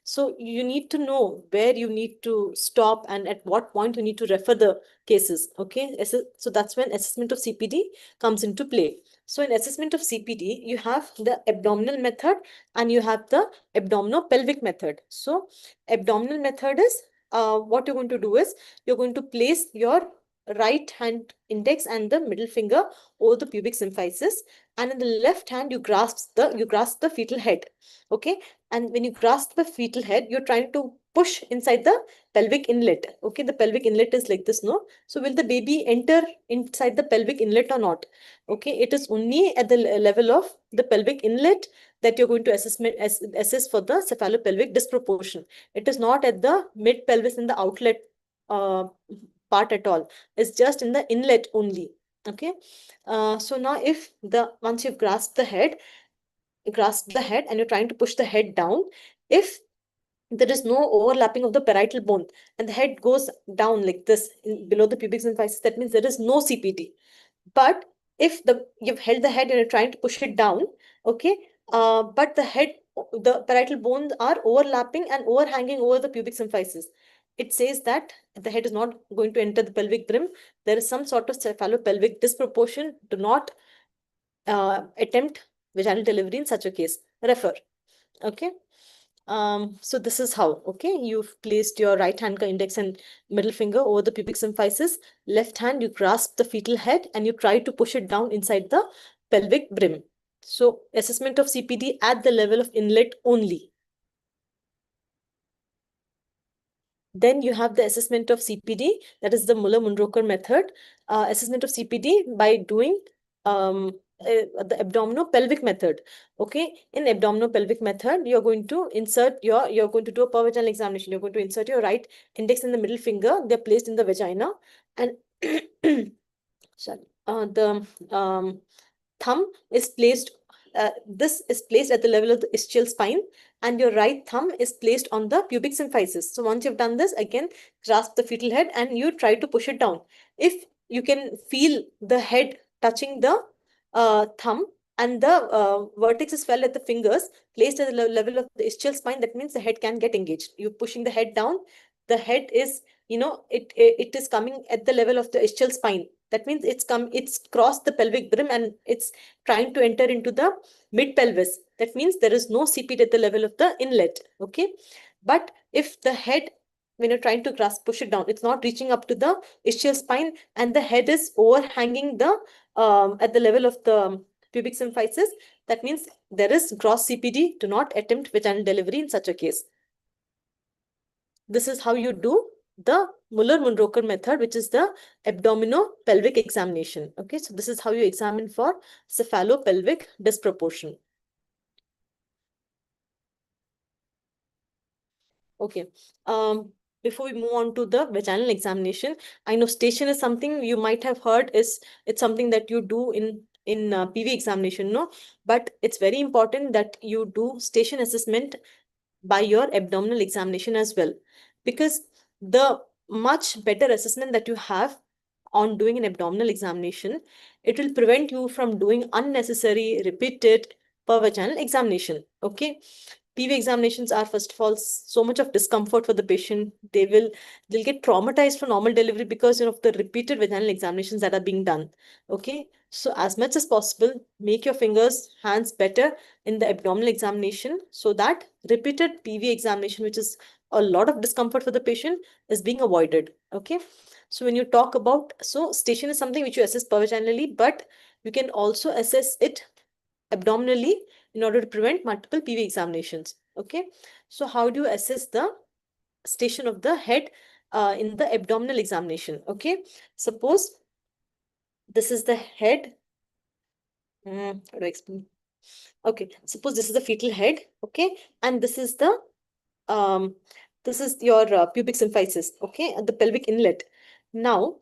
So you need to know where you need to stop and at what point you need to refer the cases. Okay, so that's when assessment of CPD comes into play. So in assessment of CPD, you have the abdominal method and you have the abdominopelvic method. So abdominal method is what you're going to do is you're going to place your right hand index and the middle finger over the pubic symphysis, and in the left hand you grasp the fetal head. Okay, and when you grasp the fetal head, you're trying to push inside the pelvic inlet. Okay, the pelvic inlet is like this, no? So will the baby enter inside the pelvic inlet or not? Okay, it is only at the level of the pelvic inlet that you're going to assess for the cephalopelvic disproportion. It is not at the mid pelvis in the outlet uh, part at all. It's just in the inlet only. Okay, so now if once you've grasped the head, and you're trying to push the head down, if there is no overlapping of the parietal bone and the head goes down like this below the pubic symphysis, that means there is no CPD. But if you've held the head and you're trying to push it down, okay, but the parietal bones are overlapping and overhanging over the pubic symphysis, it says that the head is not going to enter the pelvic brim. There is some sort of cephalopelvic disproportion. Do not attempt vaginal delivery in such a case. Refer. Okay. So this is how, okay, you've placed your right hand index and middle finger over the pubic symphysis. Left hand, you grasp the fetal head and you try to push it down inside the pelvic brim. So assessment of CPD at the level of inlet only. Then you have the assessment of CPD, that is the Muller-Munroker method. Assessment of CPD by doing the abdominopelvic method. Okay, in abdominopelvic method, you're going to do a per-vaginal examination. You're going to insert your right index and the middle finger. They're placed in the vagina, and sorry, the thumb is placed. This is placed at the level of the ischial spine, and your right thumb is placed on the pubic symphysis. So once you've done this, again, grasp the fetal head and you try to push it down. If you can feel the head touching the thumb and the vertex is felt at the fingers placed at the level of the ischial spine, that means the head can get engaged. You're pushing the head down. The head is, it is coming at the level of the ischial spine. That means it's crossed the pelvic brim and it's trying to enter into the mid pelvis. That means there is no CPD at the level of the inlet. Okay. But if the head, when you're trying to push it down, it's not reaching up to the ischial spine and the head is overhanging at the level of the pubic symphysis, that means there is gross CPD. Do not attempt vaginal delivery in such a case. This is how you do the Muller-Munroker method, which is the abdominopelvic examination. Okay, so this is how you examine for cephalopelvic disproportion. Okay, before we move on to the vaginal examination, I know station is something you might have heard it's something that you do in PV examination, no? But it's very important that you do station assessment by your abdominal examination as well, because the much better assessment that you have on doing an abdominal examination, it will prevent you from doing unnecessary repeated per vaginal examination. Okay, PV examinations are, first of all, so much of discomfort for the patient. They'll get traumatized for normal delivery because of the repeated vaginal examinations that are being done. Okay, so as much as possible, make your hands better in the abdominal examination so that repeated PV examination, which is a lot of discomfort for the patient, is being avoided. Okay, so when you talk about, so station is something which you assess per vaginally, but you can also assess it abdominally in order to prevent multiple PV examinations. Okay, so how do you assess the station of the head in the abdominal examination? Okay, suppose this is the head. How do I explain? Okay, suppose this is the fetal head. Okay, and this is the this is your pubic symphysis. Okay, and the pelvic inlet. Now,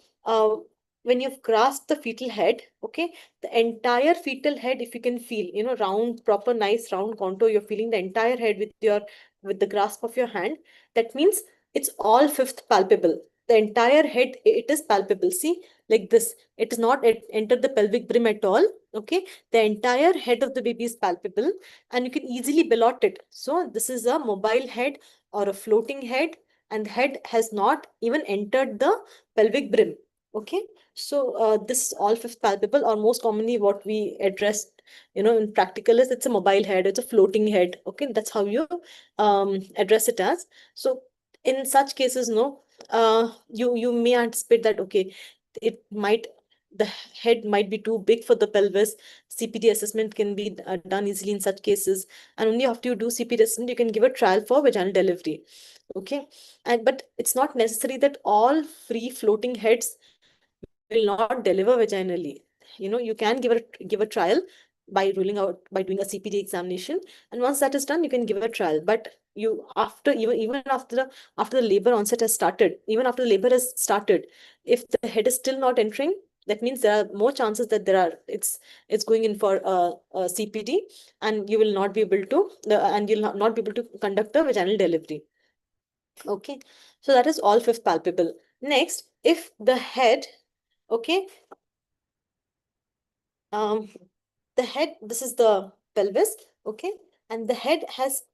when you've grasped the fetal head, okay, the entire fetal head, if you can feel, round, proper, nice round contour, you're feeling the entire head with the grasp of your hand. That means it's all fifth palpable. The entire head, it is palpable. See, like this. It does not enter the pelvic brim at all. Okay, the entire head of the baby is palpable, and you can easily ballot it. So this is a mobile head or a floating head, and the head has not even entered the pelvic brim. Okay, so this is all fifth palpable, or most commonly what we address, in practical, is it's a mobile head, it's a floating head. Okay, that's how you address it as. So in such cases, no, you may anticipate that, okay, it might, the head might be too big for the pelvis. CPD assessment can be done easily in such cases, and only after you do CPD assessment you can give a trial for vaginal delivery. Okay, and but it's not necessary that all free floating heads will not deliver vaginally. You can give a trial by ruling out, by doing a CPD examination, and once that is done, you can give a trial. But you, after, even after the labor onset has started, even after the labor has started, if the head is still not entering, that means there are more chances that it's going in for a CPD, and you will not be able to and you'll not be able to conduct a vaginal delivery. Okay, so that is all fifth palpable. Next, if the head, okay, um the head, this is the pelvis, okay, and the head has,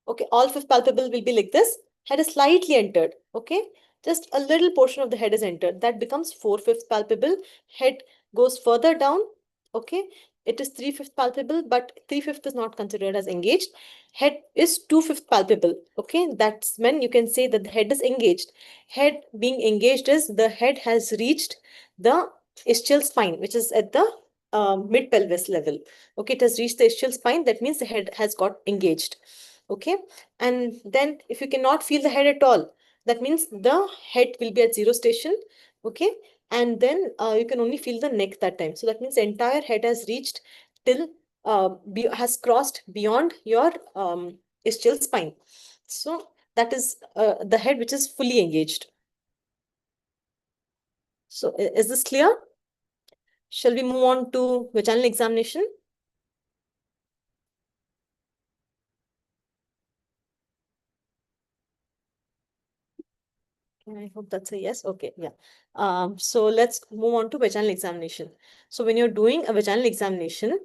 okay, all fifth palpable will be like this. Head is slightly entered, okay, just a little portion of the head is entered, that becomes 4/5 palpable. Head goes further down, okay, it is 3/5 palpable, but 3/5 is not considered as engaged. Head is 2/5 palpable, okay, that's when you can say that the head is engaged. Head being engaged is the head has reached the ischial spine, which is at the mid pelvis level. Okay, it has reached the ischial spine, that means the head has got engaged. Okay, and then if you cannot feel the head at all, that means the head will be at zero station. Okay, and then you can only feel the neck that time. So that means the entire head has reached till has crossed beyond your ischial spine. So that is the head which is fully engaged. So is this clear? Shall we move on to vaginal examination? I hope that's a yes. Okay, yeah. So let's move on to vaginal examination. So when you're doing a vaginal examination,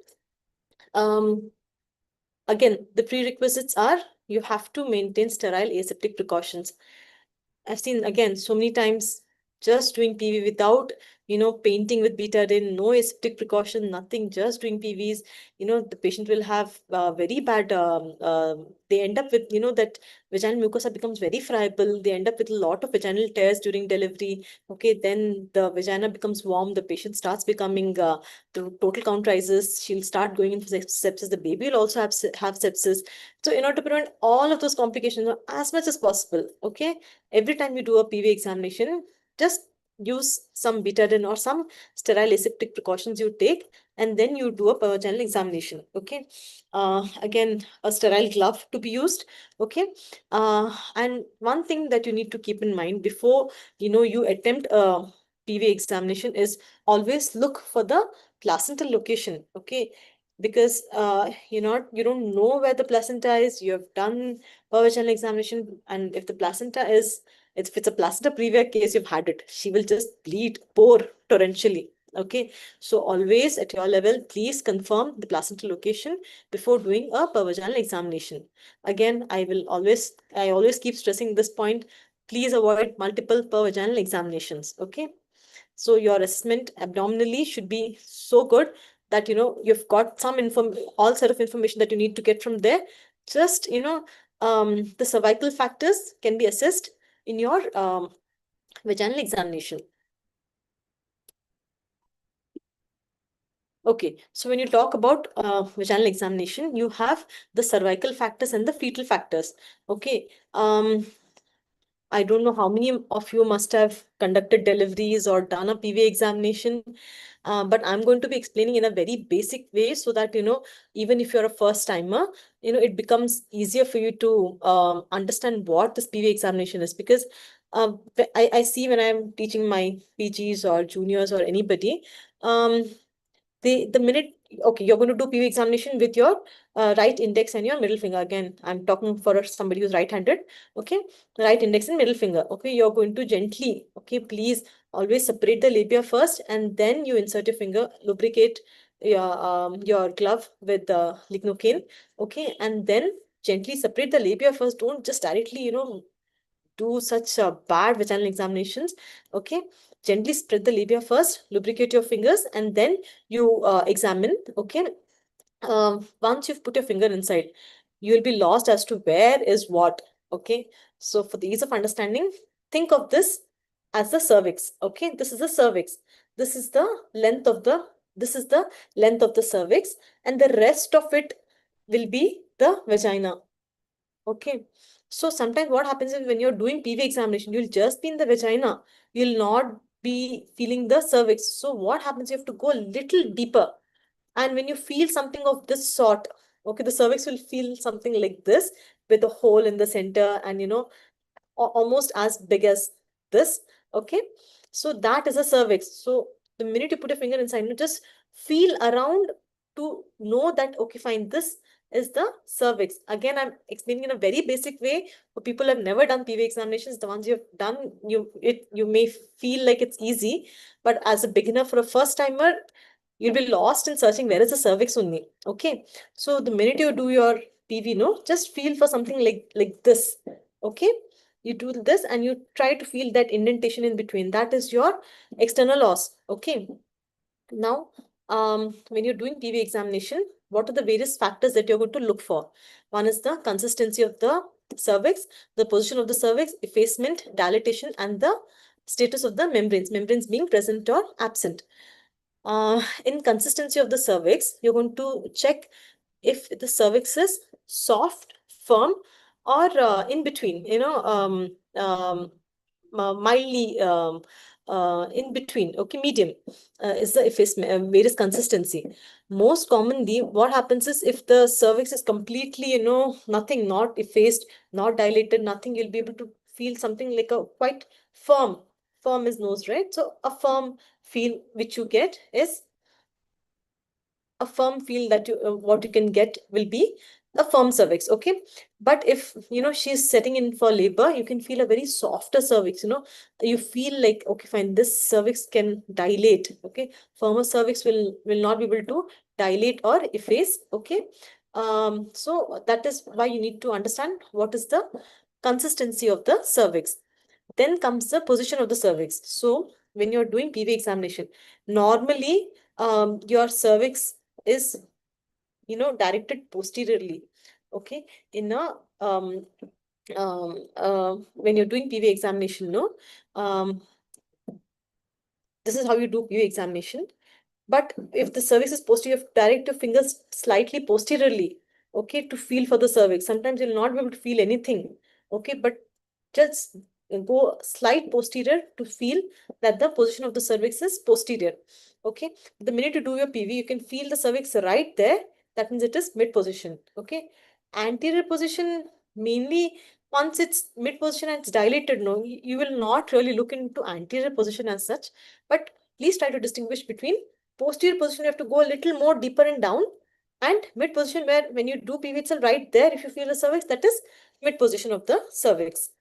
again, the prerequisites are you have to maintain sterile aseptic precautions. I've seen, again, so many times, just doing PV without, painting with betadine, no aseptic precaution, nothing, just doing PVs. The patient will have very bad, they end up with, that vaginal mucosa becomes very friable. They end up with a lot of vaginal tears during delivery. Okay, then the vagina becomes warm. The patient starts becoming, the total count rises. She'll start going into sepsis. The baby will also have sepsis. So in order to prevent all of those complications as much as possible, okay, every time you do a PV examination, just use some betadine or some sterile aseptic precautions you take, and then you do a vaginal examination. Okay, again, a sterile glove to be used. Okay, and one thing that you need to keep in mind before you attempt a PV examination is always look for the placental location. Okay, because you don't know where the placenta is. You have done a vaginal examination, and if the placenta is, if it's a placenta previa case, you've had it, she will just bleed, pour torrentially. Okay, so always at your level, please confirm the placenta location before doing a vaginal examination. Again, I always keep stressing this point. Please avoid multiple vaginal examinations. Okay, so your assessment abdominally should be so good that you've got some all set of information that you need to get from there. Just the cervical factors can be assessed in your vaginal examination. Okay, so when you talk about vaginal examination, you have the cervical factors and the fetal factors. Okay, I don't know how many of you must have conducted deliveries or done a PV examination, but I'm going to be explaining in a very basic way so that, even if you're a first timer, it becomes easier for you to understand what this PV examination is. Because I see when I'm teaching my PGs or juniors or anybody, the minute, okay, you're going to do PV examination with your right index and your middle finger. Again, I'm talking for somebody who's right-handed. Okay, right index and middle finger. Okay, you're going to gently, okay, please always separate the labia first, and then you insert your finger, lubricate your glove with the lignocaine, okay, and then gently separate the labia first. Don't just directly, do such bad vaginal examinations. Okay, gently spread the labia first, lubricate your fingers, and then you examine. Okay, once you've put your finger inside, you'll be lost as to where is what. Okay, so for the ease of understanding, think of this as the cervix. Okay, this is the cervix. This is the length of the this is the length of the cervix, and the rest of it will be the vagina. Okay, so sometimes what happens is when you're doing PV examination, you'll just be in the vagina, you'll not be feeling the cervix. So what happens, you have to go a little deeper, and when you feel something of this sort, okay, the cervix will feel something like this, with a hole in the center, and almost as big as this. Okay, so that is a cervix. So the minute you put a finger inside, you just feel around to know that, okay, fine, this is the cervix. Again, I'm explaining in a very basic way for people who have never done PV examinations. The ones you have done, you may feel like it's easy, but as a beginner, for a first timer, you'll be lost in searching where is the cervix only. Okay, so the minute you do your PV, just feel for something like this. Okay, you do this and you try to feel that indentation in between. That is your external os. Okay, now when you're doing PV examination, what are the various factors that you're going to look for? One is the consistency of the cervix, the position of the cervix, effacement, dilatation, and the status of the membranes being present or absent. In consistency of the cervix, you're going to check if the cervix is soft, firm, or in between, mildly in between. Okay, medium is the various consistency. Most commonly, what happens is if the cervix is completely, nothing, not effaced, not dilated, nothing, you'll be able to feel something like a quite firm. Firm is nose, right? So a firm feel which you get is a firm feel that what you can get will be a firm cervix. Okay, but if she's setting in for labor, you can feel a very softer cervix. You feel like, okay, fine, this cervix can dilate. Okay, firmer cervix will not be able to dilate or efface. Okay, so that is why you need to understand what is the consistency of the cervix. Then comes the position of the cervix. So when you're doing PV examination, normally your cervix is directed posteriorly. Okay, in a when you're doing PV examination, this is how you do PV examination. But if the cervix is posterior, direct your fingers slightly posteriorly, okay, to feel for the cervix. Sometimes you'll not be able to feel anything, okay, but just go slight posterior to feel that the position of the cervix is posterior. Okay, the minute you do your PV, you can feel the cervix right there. That means it is mid position. Okay, anterior position, mainly once it's mid position and it's dilated, no, you will not really look into anterior position as such. But please try to distinguish between posterior position. You have to go a little more deeper and down, and mid position, where when you do PV itself right there, if you feel the cervix, that is mid position of the cervix.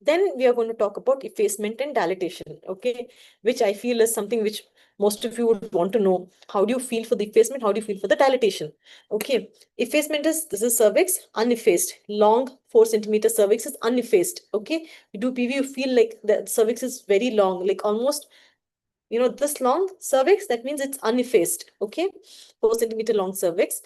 Then we are going to talk about effacement and dilatation, okay, which I feel is something which most of you would want to know. How do you feel for the effacement? How do you feel for the dilatation? Okay, effacement is, this is cervix uneffaced, long 4 centimeter cervix is uneffaced. Okay, you do PV, you feel like the cervix is very long, like almost this long cervix. That means it's uneffaced. Okay, 4 centimeter long cervix.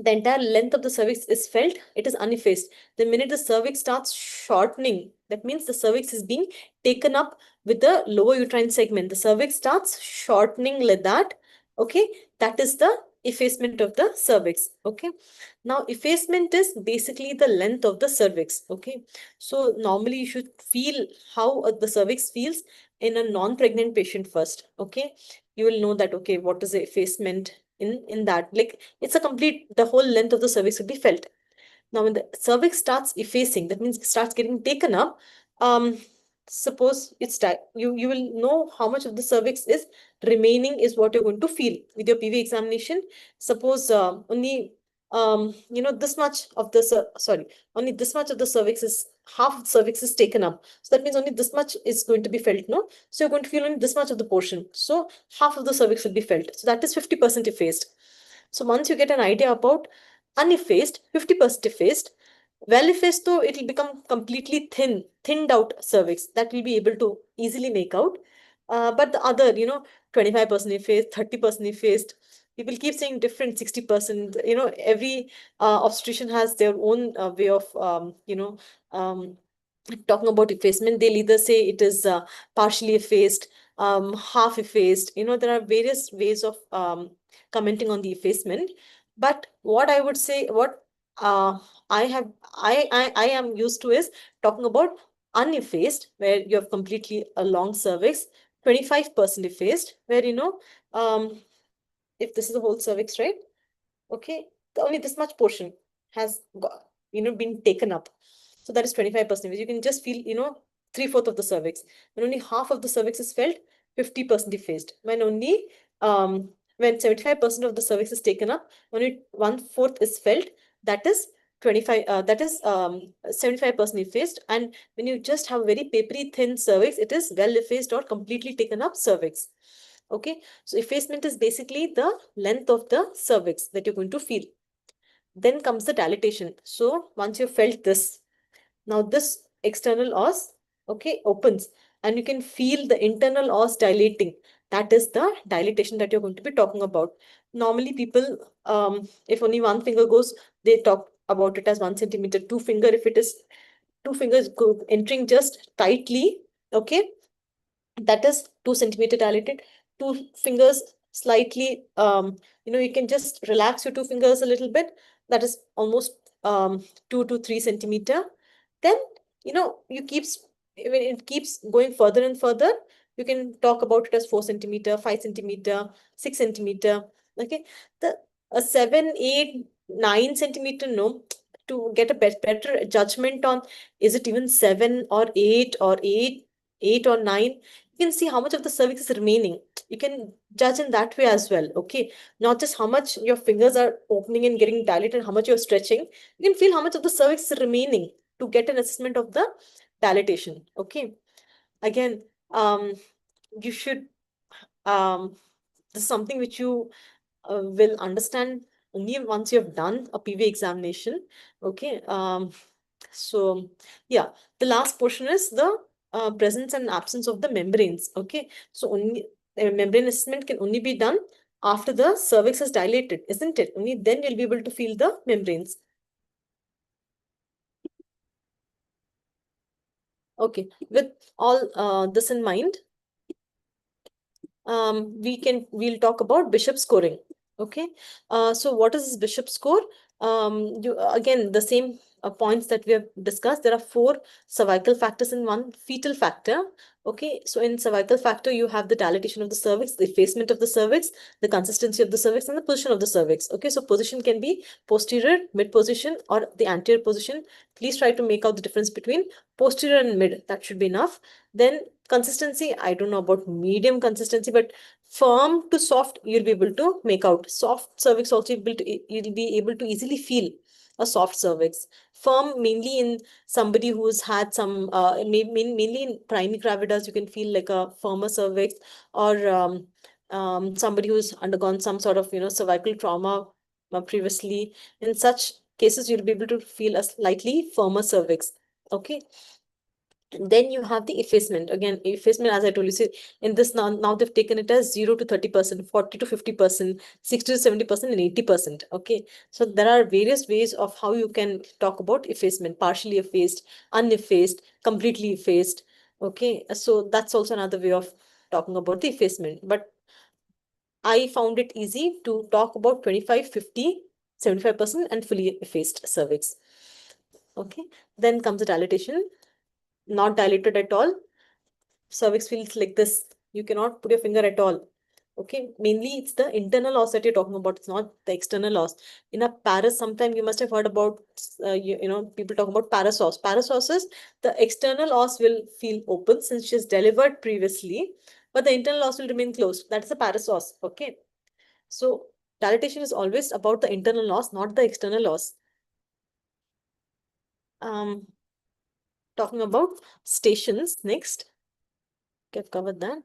The entire length of the cervix is felt, it is uneffaced. The minute the cervix starts shortening, that means the cervix is being taken up with the lower uterine segment. The cervix starts shortening like that. Okay, that is the effacement of the cervix. Okay, now effacement is basically the length of the cervix. Okay, so normally you should feel how the cervix feels in a non-pregnant patient first. Okay, you will know that, okay, what is the effacement in that, like it's a complete, the whole length of the cervix will be felt. Now when the cervix starts effacing, that means it starts getting taken up. Suppose it's you will know how much of the cervix is remaining, is what you're going to feel with your PV examination. Suppose only this much of the only this much of the cervix is half of the cervix is taken up. So that means only this much is going to be felt, no? So you're going to feel only this much of the portion. So half of the cervix will be felt. So that is 50% effaced. So once you get an idea about uneffaced, 50% effaced, well effaced though, it will become completely thinned out cervix that will be able to easily make out. But the other, 25% effaced, 30% effaced, people keep saying different 60%. Every obstetrician has their own way of, talking about effacement. They'll either say it is partially effaced, half effaced. There are various ways of commenting on the effacement. But what I would say, what I am used to is talking about uneffaced, where you have completely a long cervix, 25% effaced, where if this is the whole cervix, right? Okay, only this much portion has got, been taken up. So that is 25%. You can just feel, 3/4 of the cervix. When only half of the cervix is felt, 50% effaced. When 75% of the cervix is taken up, only 1/4 is felt. That is 75% effaced. And when you just have a very papery thin cervix, it is well effaced or completely taken up cervix. Okay, so effacement is basically the length of the cervix that you're going to feel. Then comes the dilatation. So once you've felt this, now this external os, okay, opens and you can feel the internal os dilating. That is the dilatation that you're going to be talking about. Normally people, if only one finger goes, they talk about it as 1 centimeter. Two finger, if it is two fingers go entering just tightly, okay, that is 2 centimeter dilated. Two fingers slightly, you can just relax your two fingers a little bit. That is almost 2 to 3 centimeter. Then, you when it keeps going further and further, you can talk about it as 4 centimeter, 5 centimeter, 6 centimeter. Okay. The 7, 8, 9 centimeter, no, to get a better judgment on is it even 7 or 8 or 8 or 9, you can see how much of the cervix is remaining. You can judge in that way as well. Okay. Not just how much your fingers are opening and getting dilated and how much you're stretching. You can feel how much of the cervix is remaining to get an assessment of the dilatation. Okay. Again, you should, this is something which you will understand only once you have done a PV examination. Okay. So yeah, the last portion is the presence and absence of the membranes. Okay. So only membrane assessment can only be done after the cervix is dilated, isn't it? Only then you'll be able to feel the membranes. Okay. With all this in mind, we'll talk about Bishop scoring. Okay. So what is this Bishop score? Again, the same points that we have discussed. There are 4 cervical factors and 1 fetal factor. Okay. So in cervical factor, you have the dilatation of the cervix, the effacement of the cervix, the consistency of the cervix, and the position of the cervix. Okay. So position can be posterior, mid position, or the anterior position. Please try to make out the difference between posterior and mid. That should be enough. Then consistency, I don't know about medium consistency, but firm to soft, you'll be able to make out. Soft cervix also, you'll be able to easily feel a soft cervix. Firm, mainly in somebody who's had some, mainly in primary gravidas, you can feel like a firmer cervix, or somebody who's undergone some sort of, cervical trauma previously. In such cases, you'll be able to feel a slightly firmer cervix. Okay. Then you have the effacement. Again, effacement, as I told you, see, in this now they've taken it as 0 to 30%, 40 to 50%, 60 to 70%, and 80%. Okay. So there are various ways of how you can talk about effacement: partially effaced, uneffaced, completely effaced. Okay. So that's also another way of talking about the effacement. But I found it easy to talk about 25, 50, 75%, and fully effaced cervix. Okay. Then comes the dilatation. Not dilated at all. Cervix feels like this. You cannot put your finger at all. Okay. Mainly it's the internal os that you're talking about. It's not the external os. In a paras, sometime you must have heard about, people talk about paras os. Paras os is the external os will feel open since she's delivered previously, but the internal os will remain closed. That is the paras os. Okay. So dilatation is always about the internal os, not the external os. talking about stations next. Okay, I've covered that.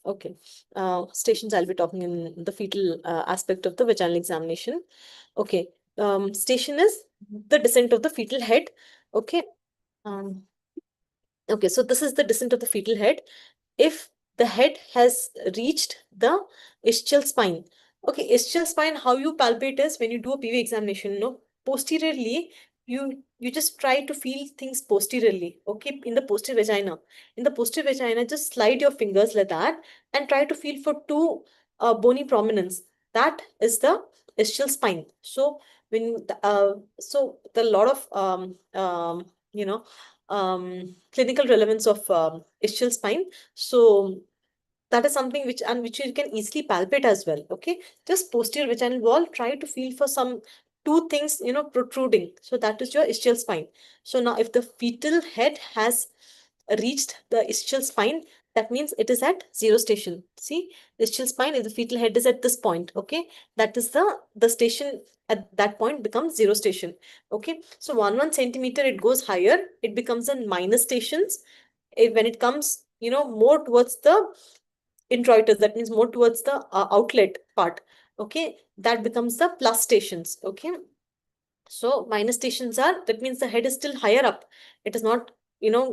Okay, stations I'll be talking in the fetal aspect of the vaginal examination. Okay, station is the descent of the fetal head. Okay, um, okay, so this is the descent of the fetal head. If the head has reached the ischial spine. Okay, ischial spine, how you palpate is when you do a PV examination, no, posteriorly, you just try to feel things posteriorly, okay, in the posterior vagina. In the posterior vagina, just slide your fingers like that and try to feel for two bony prominence. That is the ischial spine. So when the lot of clinical relevance of ischial spine. So that is something which you can easily palpate as well. Okay, just posterior vaginal wall. Try to feel for some two things protruding. So that is your ischial spine. So now, if the fetal head has reached the ischial spine, that means it is at zero station. See, the ischial spine, if the fetal head is at this point, okay, that is the station at that point becomes zero station. Okay, so 1 centimeter it goes higher, it becomes a minus stations. When it comes more towards the introitus, that means more towards the outlet part, okay, that becomes the plus stations. Okay, so minus stations are, that means the head is still higher up, it is not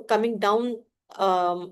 coming down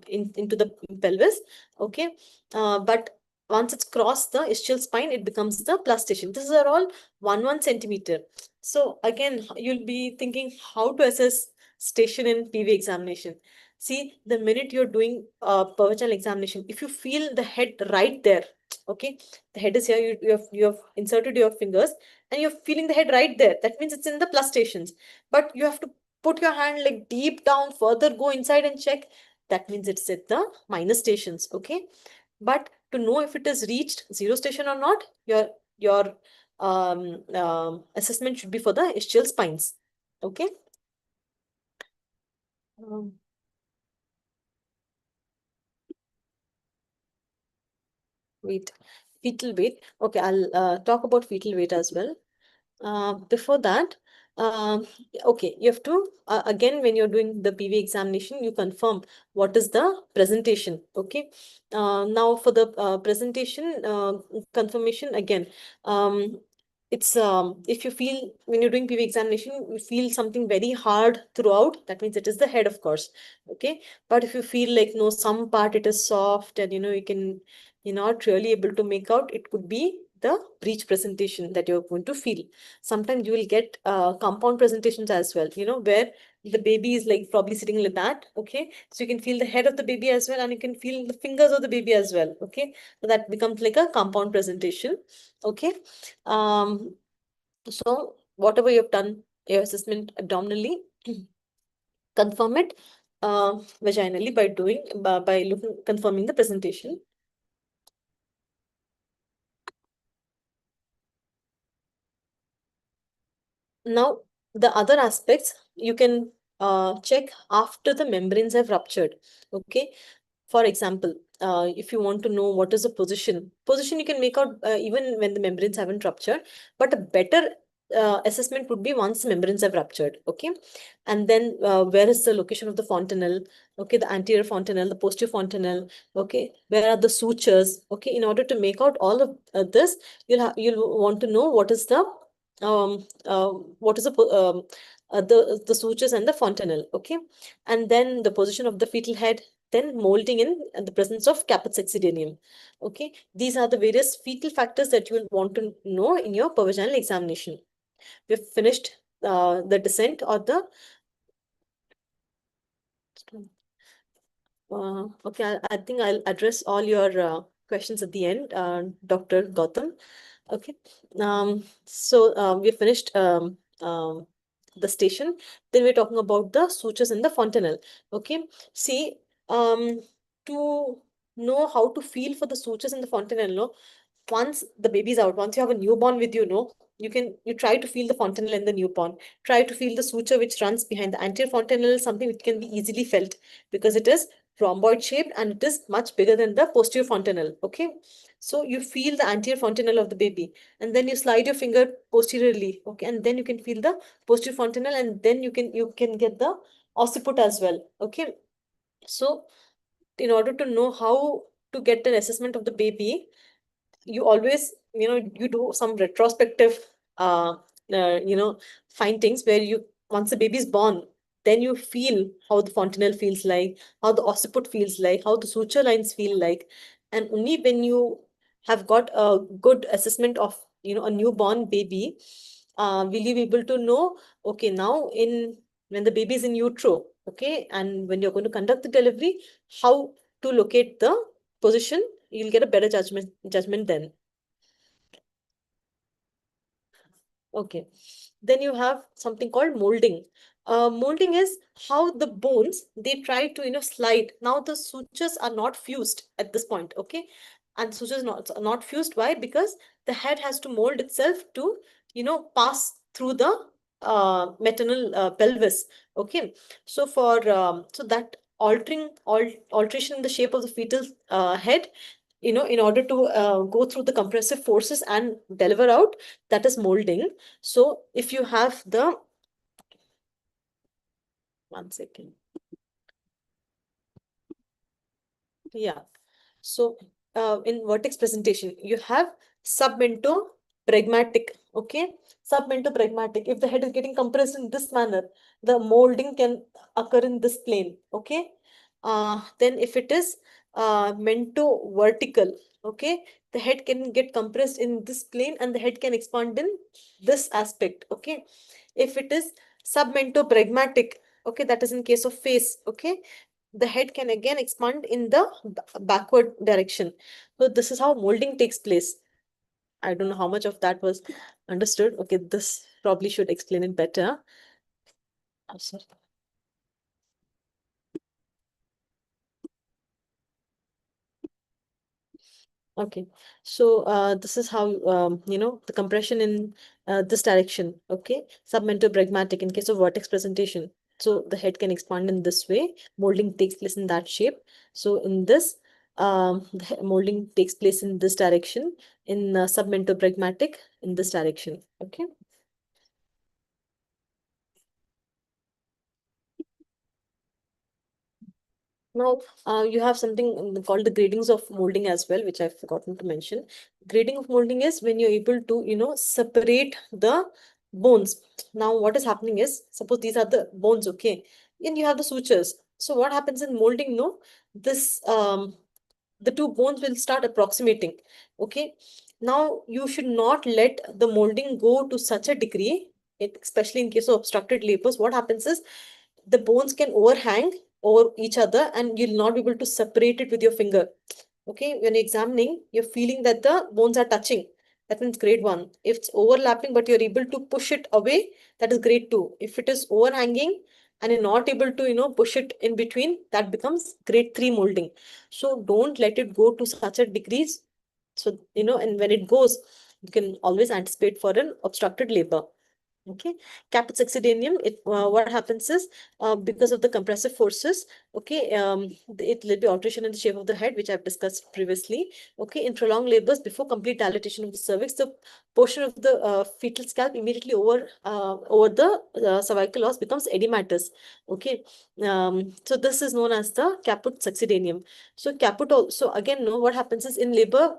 into the pelvis. Okay, but once it's crossed the ischial spine, it becomes the plus station. These are all 1 centimeter. So again, you'll be thinking how to assess station in PV examination. See, the minute you're doing vaginal examination, if you feel the head right there, okay, the head is here, you have inserted your fingers and you're feeling the head right there, that means it's in the plus stations. But you have to put your hand like deep down, further go inside and check, that means it's at the minus stations. Okay, but to know if it has reached zero station or not, your assessment should be for the ischial spines. Okay. um, Wait, fetal weight. Okay, I'll talk about fetal weight as well. Before that, okay, you have to, again, when you're doing the PV examination, you confirm what is the presentation. Okay. Now for the presentation confirmation, again, it's if you feel when you're doing PV examination, you feel something very hard throughout, that means it is the head, of course. Okay. But if you feel like no, some part it is soft and you're not really able to make out, it could be the breech presentation that you're going to feel. Sometimes you will get compound presentations as well, where the baby is like probably sitting like that. Okay, so you can feel the head of the baby as well, and you can feel the fingers of the baby as well. Okay, so that becomes like a compound presentation. Okay, so whatever you've done, your assessment abdominally, confirm it vaginally by looking confirming the presentation. Now, the other aspects you can check after the membranes have ruptured. Okay. For example, if you want to know what is the position you can make out even when the membranes haven't ruptured, but a better assessment would be once the membranes have ruptured. Okay. And then where is the location of the fontanelle? Okay. The anterior fontanelle, the posterior fontanelle. Okay. Where are the sutures? Okay. In order to make out all of this, you'll want to know what is the what is the sutures and the fontanelle. Okay, and then the position of the fetal head, then molding in the presence of caput succedaneum. Okay, these are the various fetal factors that you will want to know in your pervaginal examination. We've finished the descent or the okay, I think I'll address all your questions at the end, Dr. Gautam. Okay. So we finished the station. Then we're talking about the sutures in the fontanelle. Okay. See, to know how to feel for the sutures in the fontanelle, no, once the baby's out, once you have a newborn with you try to feel the fontanelle in the newborn. Try to feel the suture which runs behind the anterior fontanelle, something which can be easily felt because it is rhomboid shaped and it is much bigger than the posterior fontanelle. Okay, so you feel the anterior fontanelle of the baby, and then you slide your finger posteriorly. Okay, and then you can feel the posterior fontanelle, and then you can get the occiput as well. Okay, so in order to know how to get an assessment of the baby, you always, you do some retrospective uh, findings where you, once the baby is born, then you feel how the fontanelle feels like, how the occiput feels like, how the suture lines feel like. And only when you have got a good assessment of, a newborn baby, will you be able to know, okay, now in when the baby is in utero, okay, and when you're going to conduct the delivery, how to locate the position, you'll get a better judgment then. Okay. Then you have something called molding. Molding is how the bones, they try to, slide. Now the sutures are not fused at this point, okay? And sutures not fused. Why? Because the head has to mold itself to, pass through the maternal pelvis. Okay. So for so that alteration in the shape of the fetal head, in order to go through the compressive forces and deliver out, that is molding. So if you have the, one second. Yeah. So in vertex presentation, you have submento pragmatic. Okay. Submento pragmatic. If the head is getting compressed in this manner, the molding can occur in this plane. Okay. Then if it is mento vertical, okay, the head can get compressed in this plane and the head can expand in this aspect. Okay. If it is submento pragmatic, okay, that is in case of face. Okay, the head can again expand in the backward direction. So this is how molding takes place. I don't know how much of that was understood. Okay, this probably should explain it better. I'm sorry. Okay, so this is how the compression in this direction. Okay, submentopragmatic in case of vertex presentation. So the head can expand in this way. Molding takes place in that shape. So in this, the molding takes place in this direction. In submentopragmatic in this direction. Okay. Now, you have something called the gradings of molding as well, which I've forgotten to mention. Grading of molding is when you're able to, separate the bones. Now, what is happening is, suppose these are the bones, okay, and you have the sutures. So what happens in molding? No, this the two bones will start approximating. Okay, now you should not let the molding go to such a degree, especially in case of obstructed labors. What happens is the bones can overhang over each other and you'll not be able to separate it with your finger. Okay, when you're examining, you're feeling that the bones are touching. That means grade 1. If it's overlapping but you're able to push it away, that is grade 2. If it is overhanging and you're not able to, push it in between, that becomes grade 3 molding. So don't let it go to such a degrees. So, and when it goes, you can always anticipate for an obstructed labor. Okay, caput succedaneum, what happens is because of the compressive forces, okay, it will be alteration in the shape of the head, which I've discussed previously. Okay, in prolonged labors before complete dilatation of the cervix, the portion of the fetal scalp immediately over the cervical os becomes edematous. Okay, so this is known as the caput succedaneum. So caput also, again, no, what happens is in labor,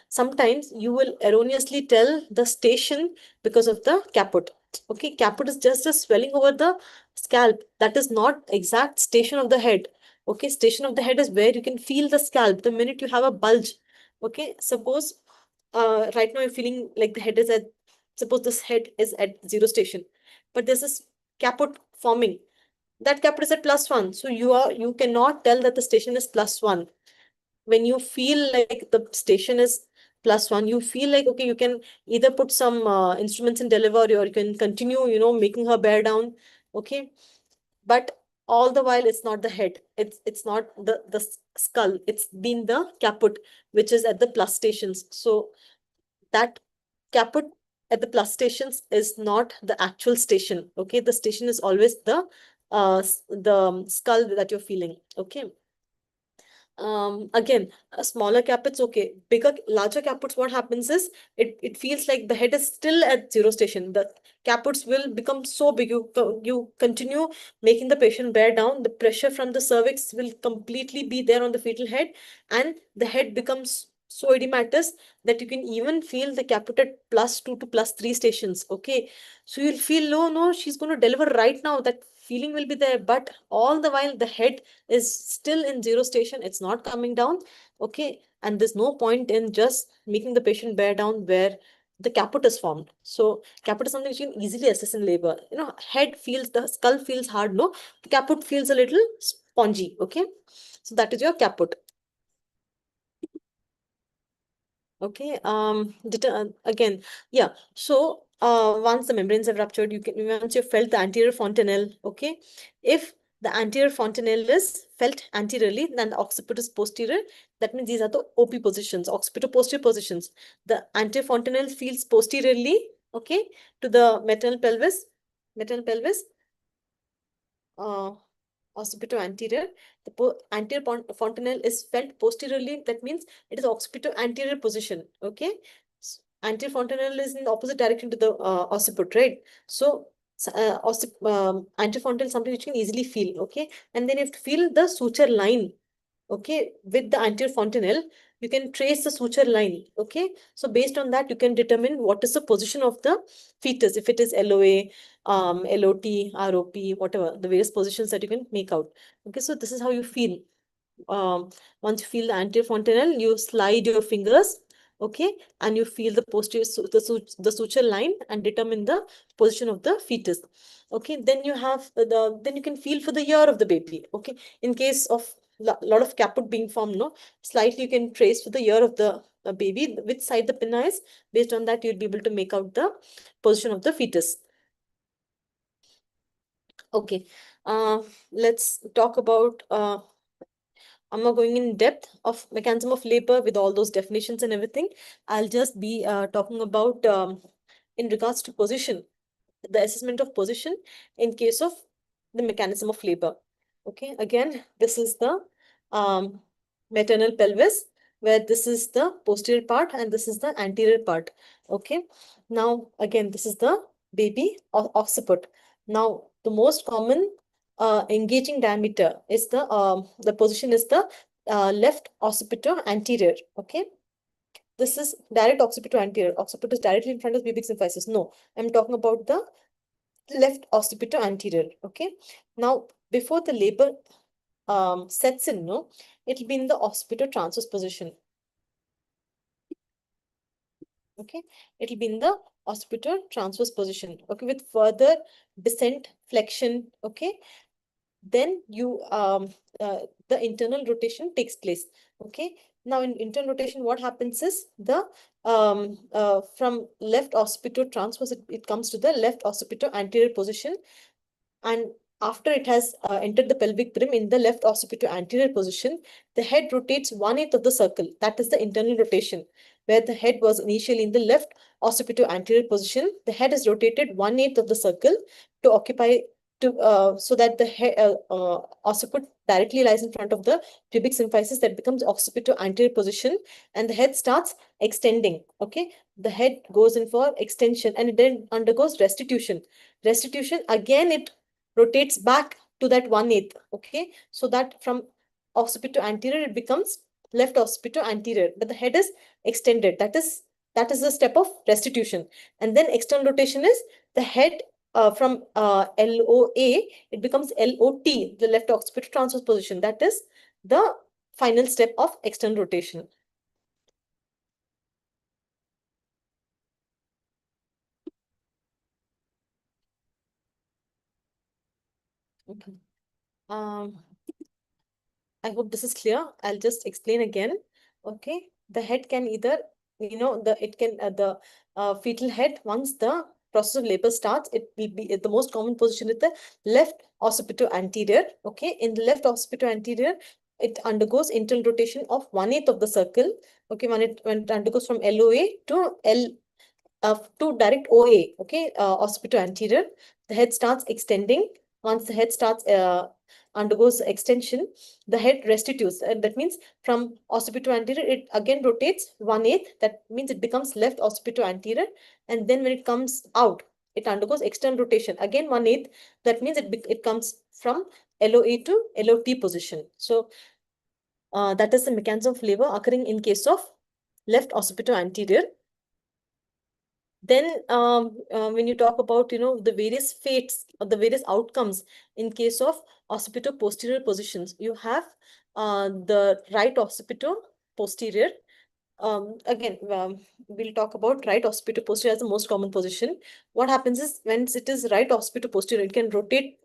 sometimes you will erroneously tell the station because of the caput. Okay, caput is just a swelling over the scalp. That is not exact station of the head. Okay, station of the head is where you can feel the scalp the minute you have a bulge. Okay, suppose right now you're feeling like the head is at, suppose this head is at 0 station, but there's this caput forming. That caput is at +1. So you cannot tell that the station is +1. When you feel like the station is +1, you feel like, okay, you can either put some instruments in delivery or you can continue, making her bear down. Okay, but all the while it's not the head, it's not the skull, it's been the caput which is at the plus stations. So that caput at the plus stations is not the actual station. Okay, the station is always the skull that you're feeling. Okay, Again, a smaller caput, okay. Larger caputs, what happens is it feels like the head is still at zero station. The caputs will become so big. You continue making the patient bear down. The pressure from the cervix will completely be there on the fetal head, and the head becomes so edematous that you can even feel the caput at +2 to +3 stations. Okay, so you'll feel, no, she's going to deliver right now. That feeling will be there, but all the while the head is still in zero station. It's not coming down. Okay, and there's no point in just making the patient bear down where the caput is formed. So caput is something which you can easily assess in labor. The skull feels hard, no, the caput feels a little spongy. Okay, so that is your caput. Okay, again, yeah. So once the membranes have ruptured, once you've felt the anterior fontanelle, okay, if the anterior fontanelle is felt anteriorly, then the occiput is posterior. That means these are the OP positions, occipito-posterior positions. The anterior fontanelle feels posteriorly, okay, to the maternal pelvis, uh, occipito-anterior. The anterior fontanelle is felt posteriorly. That means it is occipito-anterior position. Okay, anterior fontanelle is in the opposite direction to the occiput, right? So anterior fontanelle is something which you can easily feel. Okay, and then you have to feel the suture line. Okay, with the anterior fontanelle, you can trace the suture line. Okay, so based on that, you can determine what is the position of the fetus, if it is LOA, LOT, ROP, whatever, the various positions that you can make out. Okay, so this is how you feel. Once you feel the anterior fontanelle, you slide your fingers, okay, and you feel the posterior, the suture line, and determine the position of the fetus. Okay, then then you can feel for the ear of the baby. Okay, in case of lot of caput being formed, no, slightly you can trace for the ear of the baby, which side the pinna is. Based on that, you'll be able to make out the position of the fetus. Okay, let's talk about I'm not going in depth of mechanism of labor with all those definitions and everything. I'll just be talking about in regards to position, the assessment of position in case of the mechanism of labor. Okay, again, this is the maternal pelvis, where this is the posterior part and this is the anterior part. Okay, now again, this is the baby occiput. Now, the most common engaging diameter is the position is the left occipito anterior. Okay, this is direct occipito anterior. Occiput is directly in front of pubic symphysis. No, I'm talking about the left occipito anterior. Okay, now before the labor sets in, no, it'll be in the occipito transverse position. Okay, it'll be in the occipito transverse position. Okay, with further descent flexion. Okay, then the internal rotation takes place. Okay, now in internal rotation, what happens is the from left occipito transverse, it comes to the left occipito anterior position, and after it has entered the pelvic brim in the left occipito anterior position, the head rotates 1/8 of the circle. That is the internal rotation. Where the head was initially in the left occipito anterior position, the head is rotated 1/8 of the circle to occupy so that the occiput directly lies in front of the pubic symphysis. That becomes occipito anterior position, and the head starts extending. Okay, the head goes in for extension and it then undergoes restitution. Restitution, again, it rotates back to that 1/8. Okay, so that from occipito anterior, it becomes left occipito anterior, but the head is extended. That is the step of restitution. And then external rotation is the head from LOA, it becomes LOT, the left occipito transverse position. That is the final step of external rotation. Okay. I hope this is clear. I'll just explain again. Okay, the head can either, the fetal head, once the process of labor starts, it will be the most common position is the left occipito anterior. Okay, in the left occipito anterior, it undergoes internal rotation of 1/8 of the circle. Okay, when it undergoes from LOA to direct OA. Okay, occipito anterior, the head starts extending. Once the head starts undergoes extension, the head restitutes. And that means from occipito-anterior, it again rotates 1/8. That means it becomes left occipito-anterior. And then when it comes out, it undergoes external rotation. Again 1/8. That means it comes from LOA to LOT position. So that is the mechanism of labor occurring in case of left occipito-anterior. Then when you talk about, the various fates or the various outcomes in case of occipito-posterior positions, you have the right occipito-posterior. Again, we'll talk about right occipito-posterior as the most common position. What happens is when it is right occipito-posterior, it can rotate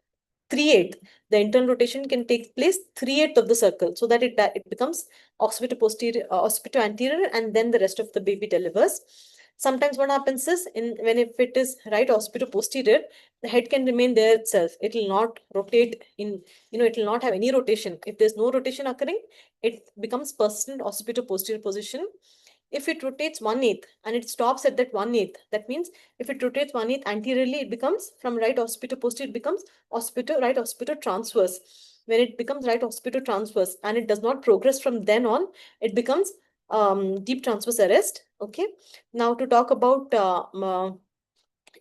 3/8. The internal rotation can take place 3/8 of the circle, so that it becomes occipito-posterior, occipito-anterior, and then the rest of the baby delivers. Sometimes what happens is if it is right occipito-posterior, the head can remain there itself. It will not rotate it will not have any rotation. If there's no rotation occurring, it becomes persistent occipito-posterior position. If it rotates 1/8 and it stops at that 1/8, that means if it rotates 1/8 anteriorly, it becomes from right occipito-posterior, it becomes right occipito-transverse. When it becomes right occipito-transverse and it does not progress from then on, it becomes deep transverse arrest. Okay. Now to talk about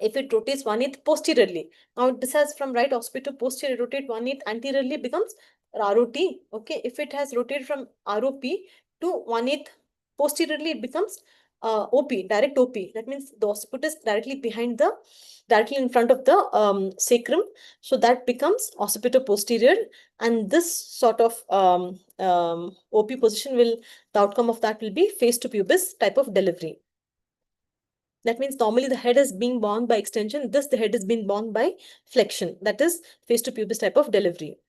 if it rotates 1/8 posteriorly. Now this has from right occipito-posterior rotate 1/8 anteriorly, becomes ROT. Okay. If it has rotated from ROP to 1/8 posteriorly, it becomes OP, direct OP. That means the occiput is directly in front of the sacrum. So that becomes occipito-posterior. And this sort of OP position the outcome of that will be face to pubis type of delivery. That means normally the head is being born by extension. The head is being born by flexion. That is face to pubis type of delivery.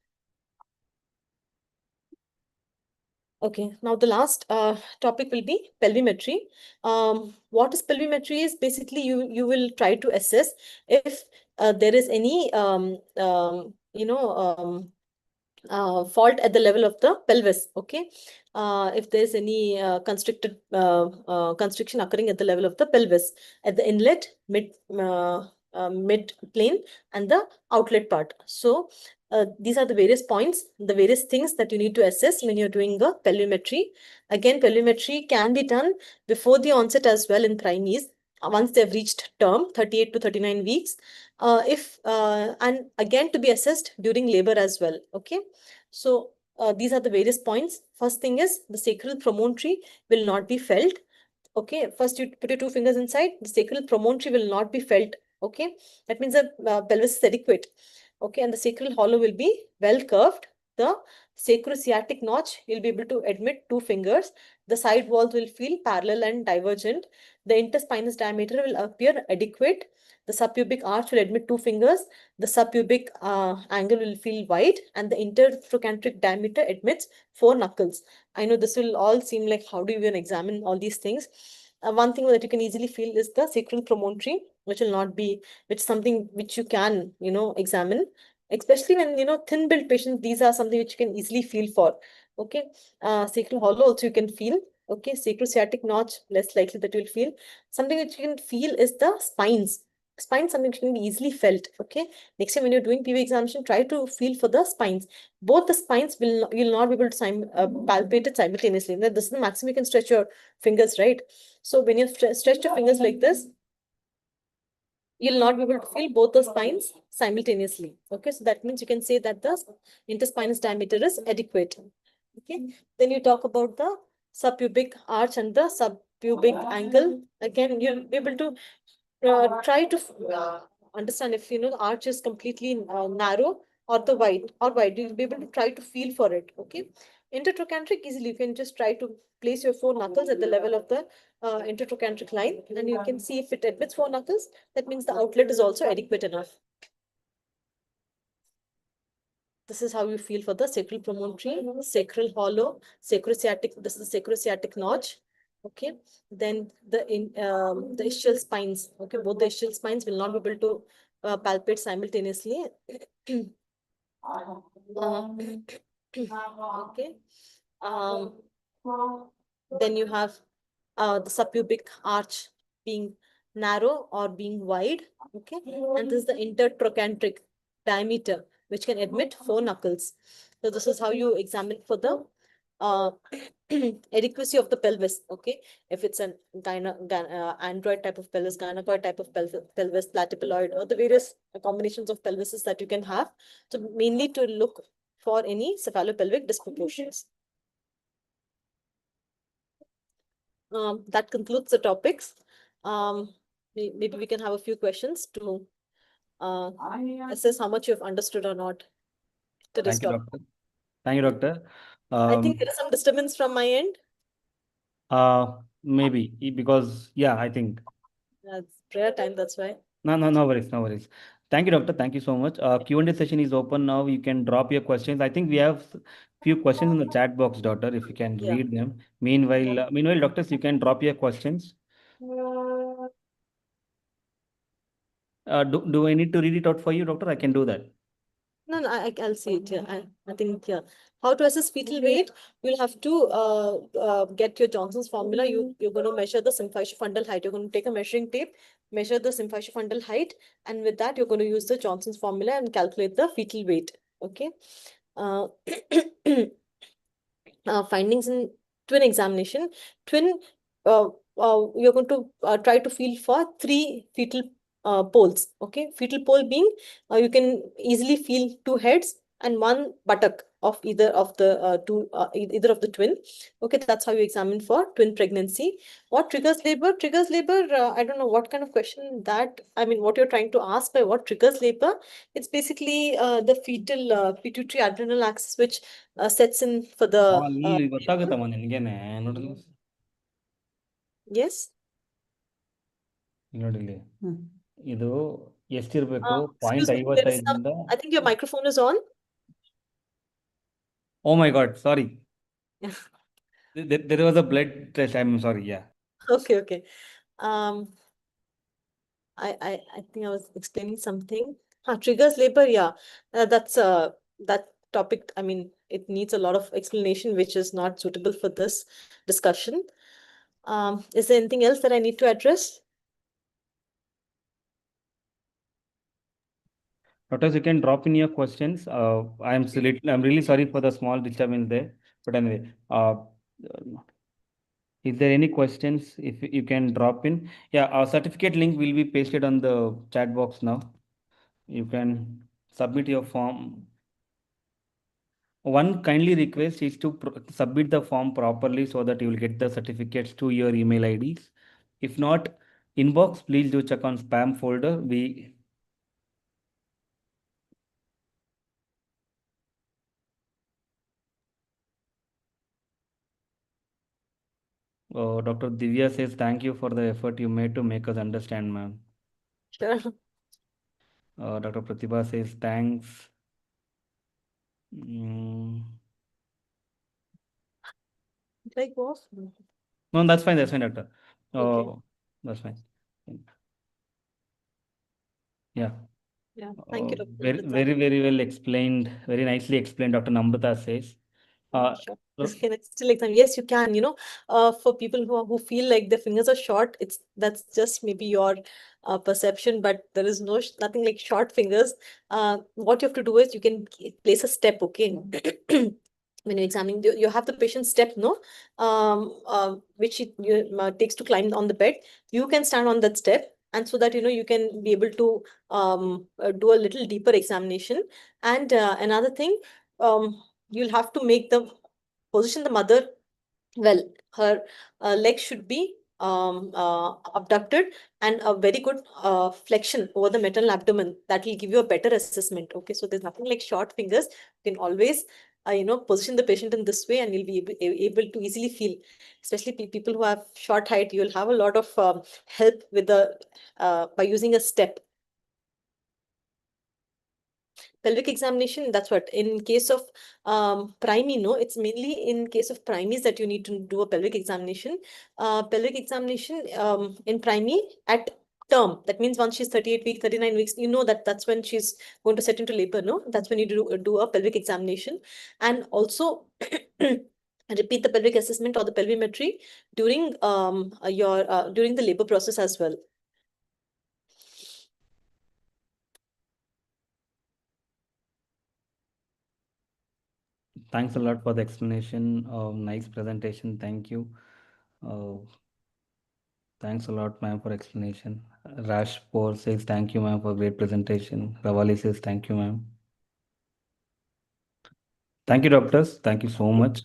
Okay, now the last topic will be pelvimetry. What is pelvimetry is basically you will try to assess if there is any fault at the level of the pelvis. Okay, if there's any constriction occurring at the level of the pelvis, at the inlet, mid plane, and the outlet part. So these are the various points, the various things that you need to assess when you're doing a pelvimetry. Again, pelvimetry can be done before the onset as well in preemies, once they've reached term, 38 to 39 weeks. And again to be assessed during labor as well. Okay, so these are the various points. First thing is the sacral promontory will not be felt. Okay, first you put your 2 fingers inside, the sacral promontory will not be felt. Okay, that means the pelvis is adequate. Okay, and the sacral hollow will be well curved. The sacrosciatic notch, you'll be able to admit 2 fingers. The side walls will feel parallel and divergent. The interspinous diameter will appear adequate. The subpubic arch will admit 2 fingers. The subpubic angle will feel wide, and the intertrochanteric diameter admits 4 knuckles. I know this will all seem like, how do you even examine all these things? One thing that you can easily feel is the sacral promontory, which is something which you can, examine. Especially when, thin built patients, these are something which you can easily feel for. Okay. Sacral hollow also you can feel. Okay. Sacrosciatic notch, less likely that you'll feel. Something which you can feel is the spines. Spines, something which can be easily felt. Okay. Next time when you're doing PV examination, try to feel for the spines. Both the spines you'll not be able to palpate it simultaneously. Now, this is the maximum you can stretch your fingers, right? So when you stretch your fingers like this, you'll not be able to feel both the spines simultaneously. Okay, so that means you can say that the interspinous diameter is adequate. Okay, then you talk about the subpubic arch and the subpubic angle. Again, you'll be able to try to understand if the arch is completely narrow or wide. You'll be able to try to feel for it. Okay, intertrochanteric, easily you can just try to place your 4 knuckles at the level of the intertrochanteric line, and you can see if it admits 4 knuckles. That means the outlet is also adequate enough. This is how you feel for the sacral promontory, sacral hollow, sacrosciatic. This is the sacrosciatic notch. Okay, then the ischial spines. Okay, both the ischial spines will not be able to palpate simultaneously. Okay. Then you have the subpubic arch being narrow or being wide. Okay, and this is the intertrochanteric diameter, which can admit 4 knuckles. So this is how you examine for the adequacy of the pelvis. Okay, if it's an android type of pelvis, gynecoid type of pelvis, platyploid, or the various combinations of pelvises that you can have. So mainly to look for any cephalopelvic disproportions. That concludes the topics. Maybe we can have a few questions to assess how much you've understood or not to this Thank you, topic. doctor. Thank you, doctor. I think there is some disturbance from my end. Maybe because, yeah, I think. It's prayer time, that's why. No worries, no worries. Thank you, doctor. Thank you so much. Q&A session is open now. You can drop your questions. I think we have few questions in the chat box, doctor, if you can Yeah. read them. Meanwhile, doctors, you can drop your questions. Do I need to read it out for you, doctor? I can do that. No, I'll see it here. I think here. How to assess fetal weight? You'll have to get your Johnson's formula. You're going to measure the symphysiofundal height. You're going to take a measuring tape, measure the symphysiofundal height, and with that, you're going to use the Johnson's formula and calculate the fetal weight. Okay. Uh, findings in twin examination. Twin, you're going to try to feel for 3 fetal poles. Okay, fetal pole being you can easily feel 2 heads and 1 buttock of either of the either of the twin. Okay, that's how you examine for twin pregnancy. What triggers labor? Triggers labor. I don't know what kind of question that. I mean, what you're trying to ask by what triggers labor? It's basically the fetal pituitary adrenal axis, which sets in for the ಅಲ್ಲಿ ಗೊತ್ತಾಗುತ್ತಮ್ಮ ನಿನಗೇನೆ ನೋಡ್ರಿ yes. ನೋಡಿಲ್ಲಿ ಇದು ಎಷ್ಟಿರ್ಬೇಕು Excuse me, there is some. 0.55 I think your microphone is on. Oh my God, sorry. Yeah. There was a blood test. I'm sorry. Yeah. Okay, okay. Um, I think I was explaining something. Triggers labor, yeah. That topic, I mean, it needs a lot of explanation, which is not suitable for this discussion. Is there anything else that I need to address? Doctors, you can drop in your questions. I'm really sorry for the small disturbance there. But anyway, is there any questions? If you can drop in. Yeah, our certificate link will be pasted on the chat box now. You can submit your form. One kindly request is to submit the form properly so that you will get the certificates to your email IDs. If not, inbox, please do check on spam folder. Dr. Divya says, thank you for the effort you made to make us understand, ma'am. Sure. Dr. Pratibha says, thanks. Mm. Like what? No, that's fine, doctor. Okay. That's fine. Yeah. Yeah. Thank you, Dr. Very, Namrata. very, very well explained. Very nicely explained, Dr. Namrata says. Sure. Can I still examine? Yes, you can. For people who feel like their fingers are short, that's just maybe your perception, but there is nothing like short fingers. What you have to do is you can place a step. Okay. When you're examining, you have the patient step, no, which takes to climb on the bed. You can stand on that step, and so that you can be able to do a little deeper examination. And another thing, you'll have to position the mother well. Her legs should be abducted, and a very good flexion over the maternal abdomen. That will give you a better assessment. Okay, so there's nothing like short fingers. You can always position the patient in this way, and you'll be able to easily feel, especially people who have short height. You'll have a lot of help with the by using a step. Pelvic examination, that's what in case of primary, no, it's mainly in case of primaries that you need to do a pelvic examination. Pelvic examination in primary at term, that means once she's 38 weeks, 39 weeks, that's when she's going to set into labor, no, that's when you do a pelvic examination. And also repeat the pelvic assessment or the pelvimetry during during the labor process as well. Thanks a lot for the explanation. Nice presentation. Thank you. Uh, Thanks a lot, ma'am, for explanation. Rash Paul says thank you, ma'am, for great presentation. Ravali says thank you, ma'am. Thank you, doctors. Thank you so much.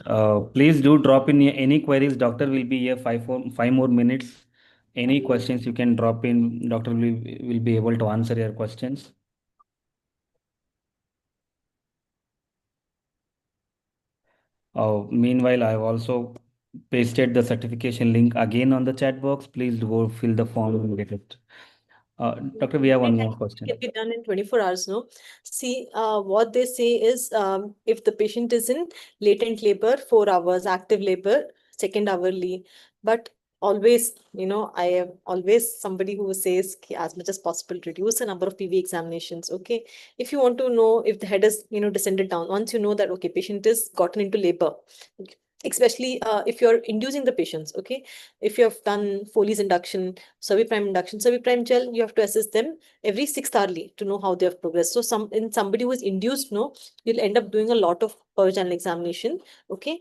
Please do drop in any queries. Doctor will be here 5 more minutes. Any questions you can drop in. Doctor will be able to answer your questions. Meanwhile, I've also pasted the certification link again on the chat box. Please go fill the form and get it. Doctor, we have one And more that can question. be done in 24 hours, no? See, what they say is if the patient is in latent labor, 4 hours, active labor, second hourly. But always, I am always somebody who says ki as much as possible, reduce the number of PV examinations, okay? If you want to know if the head is, descended down, once you know that, okay, patient is gotten into labor, okay, especially if you're inducing the patients, okay? If you have done Foley's induction, cerviprime induction, cerviprime gel, you have to assess them every sixth hourly to know how they have progressed. So somebody who is induced, no, you'll end up doing a lot of per channel examination. Okay.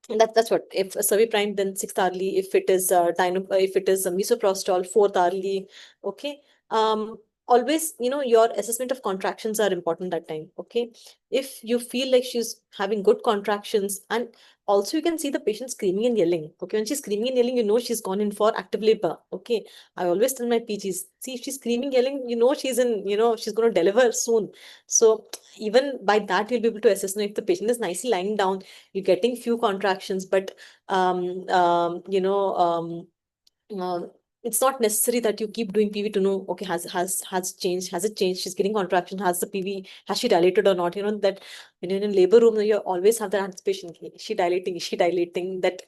And that's what, if a survey prime, then sixth hourly. If it is if it is a misoprostol, fourth hourly. Okay. Always, your assessment of contractions are important that time. Okay. If you feel like she's having good contractions, and also you can see the patient screaming and yelling. Okay. When she's screaming and yelling, she's gone in for active labor. Okay. I always tell my PGs, see, if she's screaming, yelling, she's in, she's going to deliver soon. So even by that, you'll be able to assess, if the patient is nicely lying down, you're getting few contractions, but um, um, you know, um, uh, it's not necessary that you keep doing PV to know, okay, has changed, has it changed? She's getting contraction, has the PV, has she dilated or not? That when you're in labor room, you always have that anticipation. Okay, is she dilating? Is she dilating? That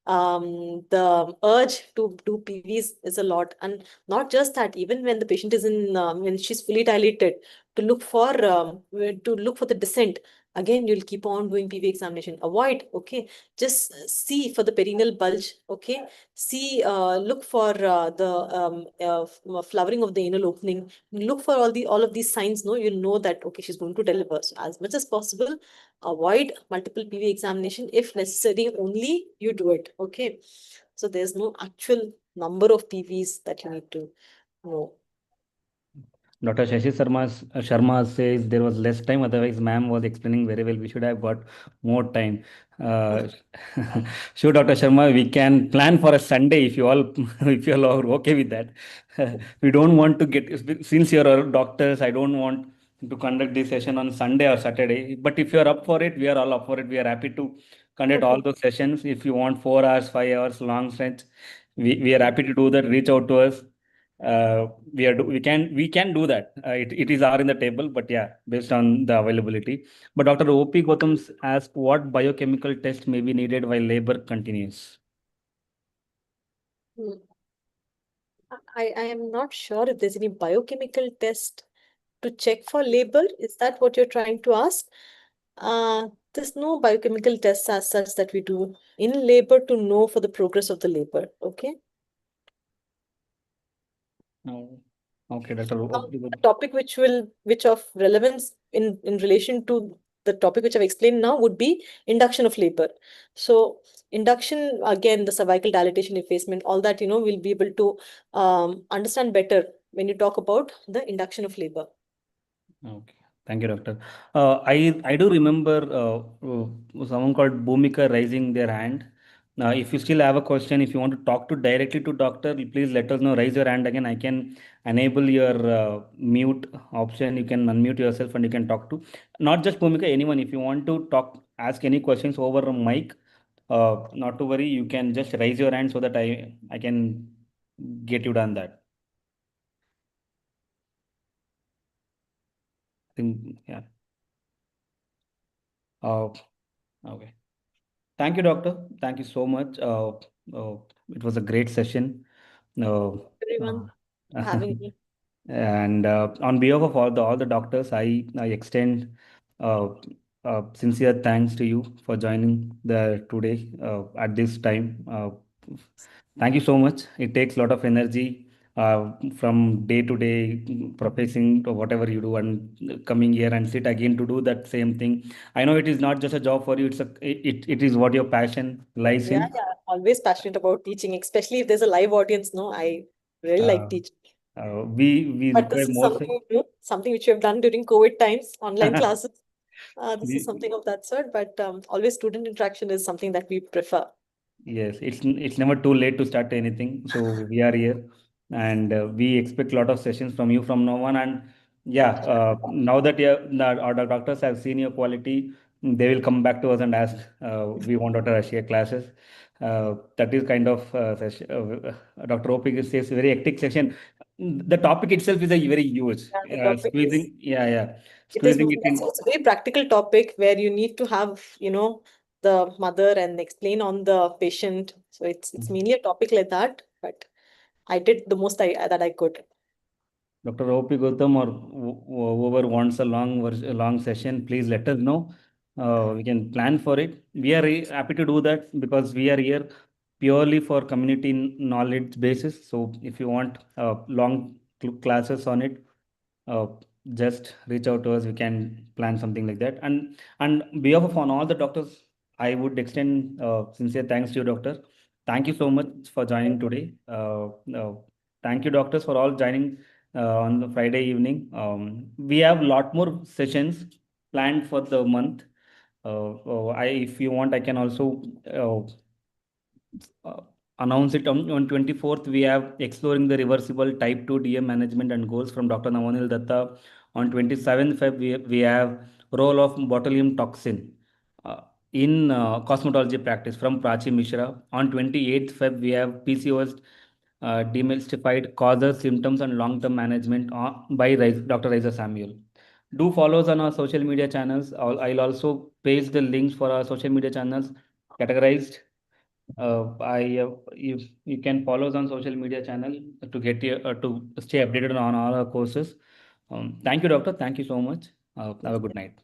the urge to do PVs is a lot, and not just that. Even when the patient is in, when she's fully dilated, to look for the descent. Again, you'll keep on doing PV examination. Avoid, okay. Just see for the perineal bulge, okay. See, look for flowering of the anal opening. Look for all of these signs. No, you'll know that, okay, she's going to deliver. So as much as possible, avoid multiple PV examination. If necessary, only you do it. Okay. So there's no actual number of PVs that you need to know. Dr. Sharma says there was less time, otherwise, ma'am was explaining very well. We should have got more time. Uh, sure, Dr. Sharma, we can plan for a Sunday if you all if you all are okay with that. We don't want to get, since you're our doctors, I don't want to conduct this session on Sunday or Saturday. But if you're up for it, we are all up for it. We are happy to conduct all those sessions. If you want 4 hours, 5 hours long stretch, we are happy to do that. Reach out to us. We can do that. It is are in the table, but yeah, based on the availability. But Dr. OP Gautams asked what biochemical test may be needed while labor continues. Hmm. I am not sure if there's any biochemical test to check for labor. Is that what you're trying to ask? There's no biochemical tests as such that we do in labor to know for the progress of the labor. Okay. No. Okay, Dr. Now, OP a topic which of relevance in relation to the topic which I've explained now would be induction of labor. So induction, again, the cervical dilatation effacement, all that, we'll be able to understand better when you talk about the induction of labor. Okay, thank you, doctor. I do remember someone called Bhumika raising their hand. If you still have a question, if you want to talk to directly to doctor, please let us know. Raise your hand again. I can enable your mute option. You can unmute yourself and you can talk to not just Bhumika, anyone. If you want to talk, ask any questions over a mic. Not to worry. You can just raise your hand so that I can get you done that. I think yeah. Uh, okay. Thank you, doctor. Thank you so much. It was a great session. Uh, Everyone uh, for having me. and on behalf of all the doctors, I extend uh, sincere thanks to you for joining the today at this time. Thank you so much. It takes a lot of energy from day to day professing to whatever you do and coming here and sit again to do that same thing. I know it is not just a job for you, it is what your passion lies Yeah, in. yeah. Always passionate about teaching, especially if there's a live audience. No, I really like Uh, teaching. we But require this is more. something new, something which we have done during COVID times, online classes. This is We, something of that sort, but always student interaction is something that we prefer. yes, it's never too late to start anything. So we are here, and we expect a lot of sessions from you from now on. And yeah, now that our doctors have seen your quality, they will come back to us and ask, we want Dr. Ashia classes. That is kind of session. Dr. OP says very hectic session. The topic itself is a very huge. Yeah, the topic is, it is, Squeezing it in. it's a very practical topic where you need to have, the mother and explain on the patient. So it's mainly a topic like that, but I did the most that I could. Dr. O.P. Gautam or whoever wants a long session, please let us know. We can plan for it. We are happy to do that because we are here purely for community knowledge basis. So if you want long classes on it, uh, just reach out to us. We can plan something like that. And behalf of on all the doctors, I would extend sincere thanks to you, doctor. Thank you so much for joining today. Thank you, doctors, for all joining on the Friday evening. We have a lot more sessions planned for the month. If you want, I can also uh, announce it on 24th. We have exploring the reversible type 2 DM management and goals from Dr. Navanil Datta. On 27th Feb, we have role of botulinum toxin in cosmetology practice from Prachi Mishra. On 28th Feb, we have PCOS demystified causes, symptoms, and long-term management by Dr. Raisa Samuel. Do follow us on our social media channels. I'll also paste the links for our social media channels categorized. You can follow us on social media channel to get to stay updated on all our courses. Thank you, doctor. Thank you so much. Have a good night.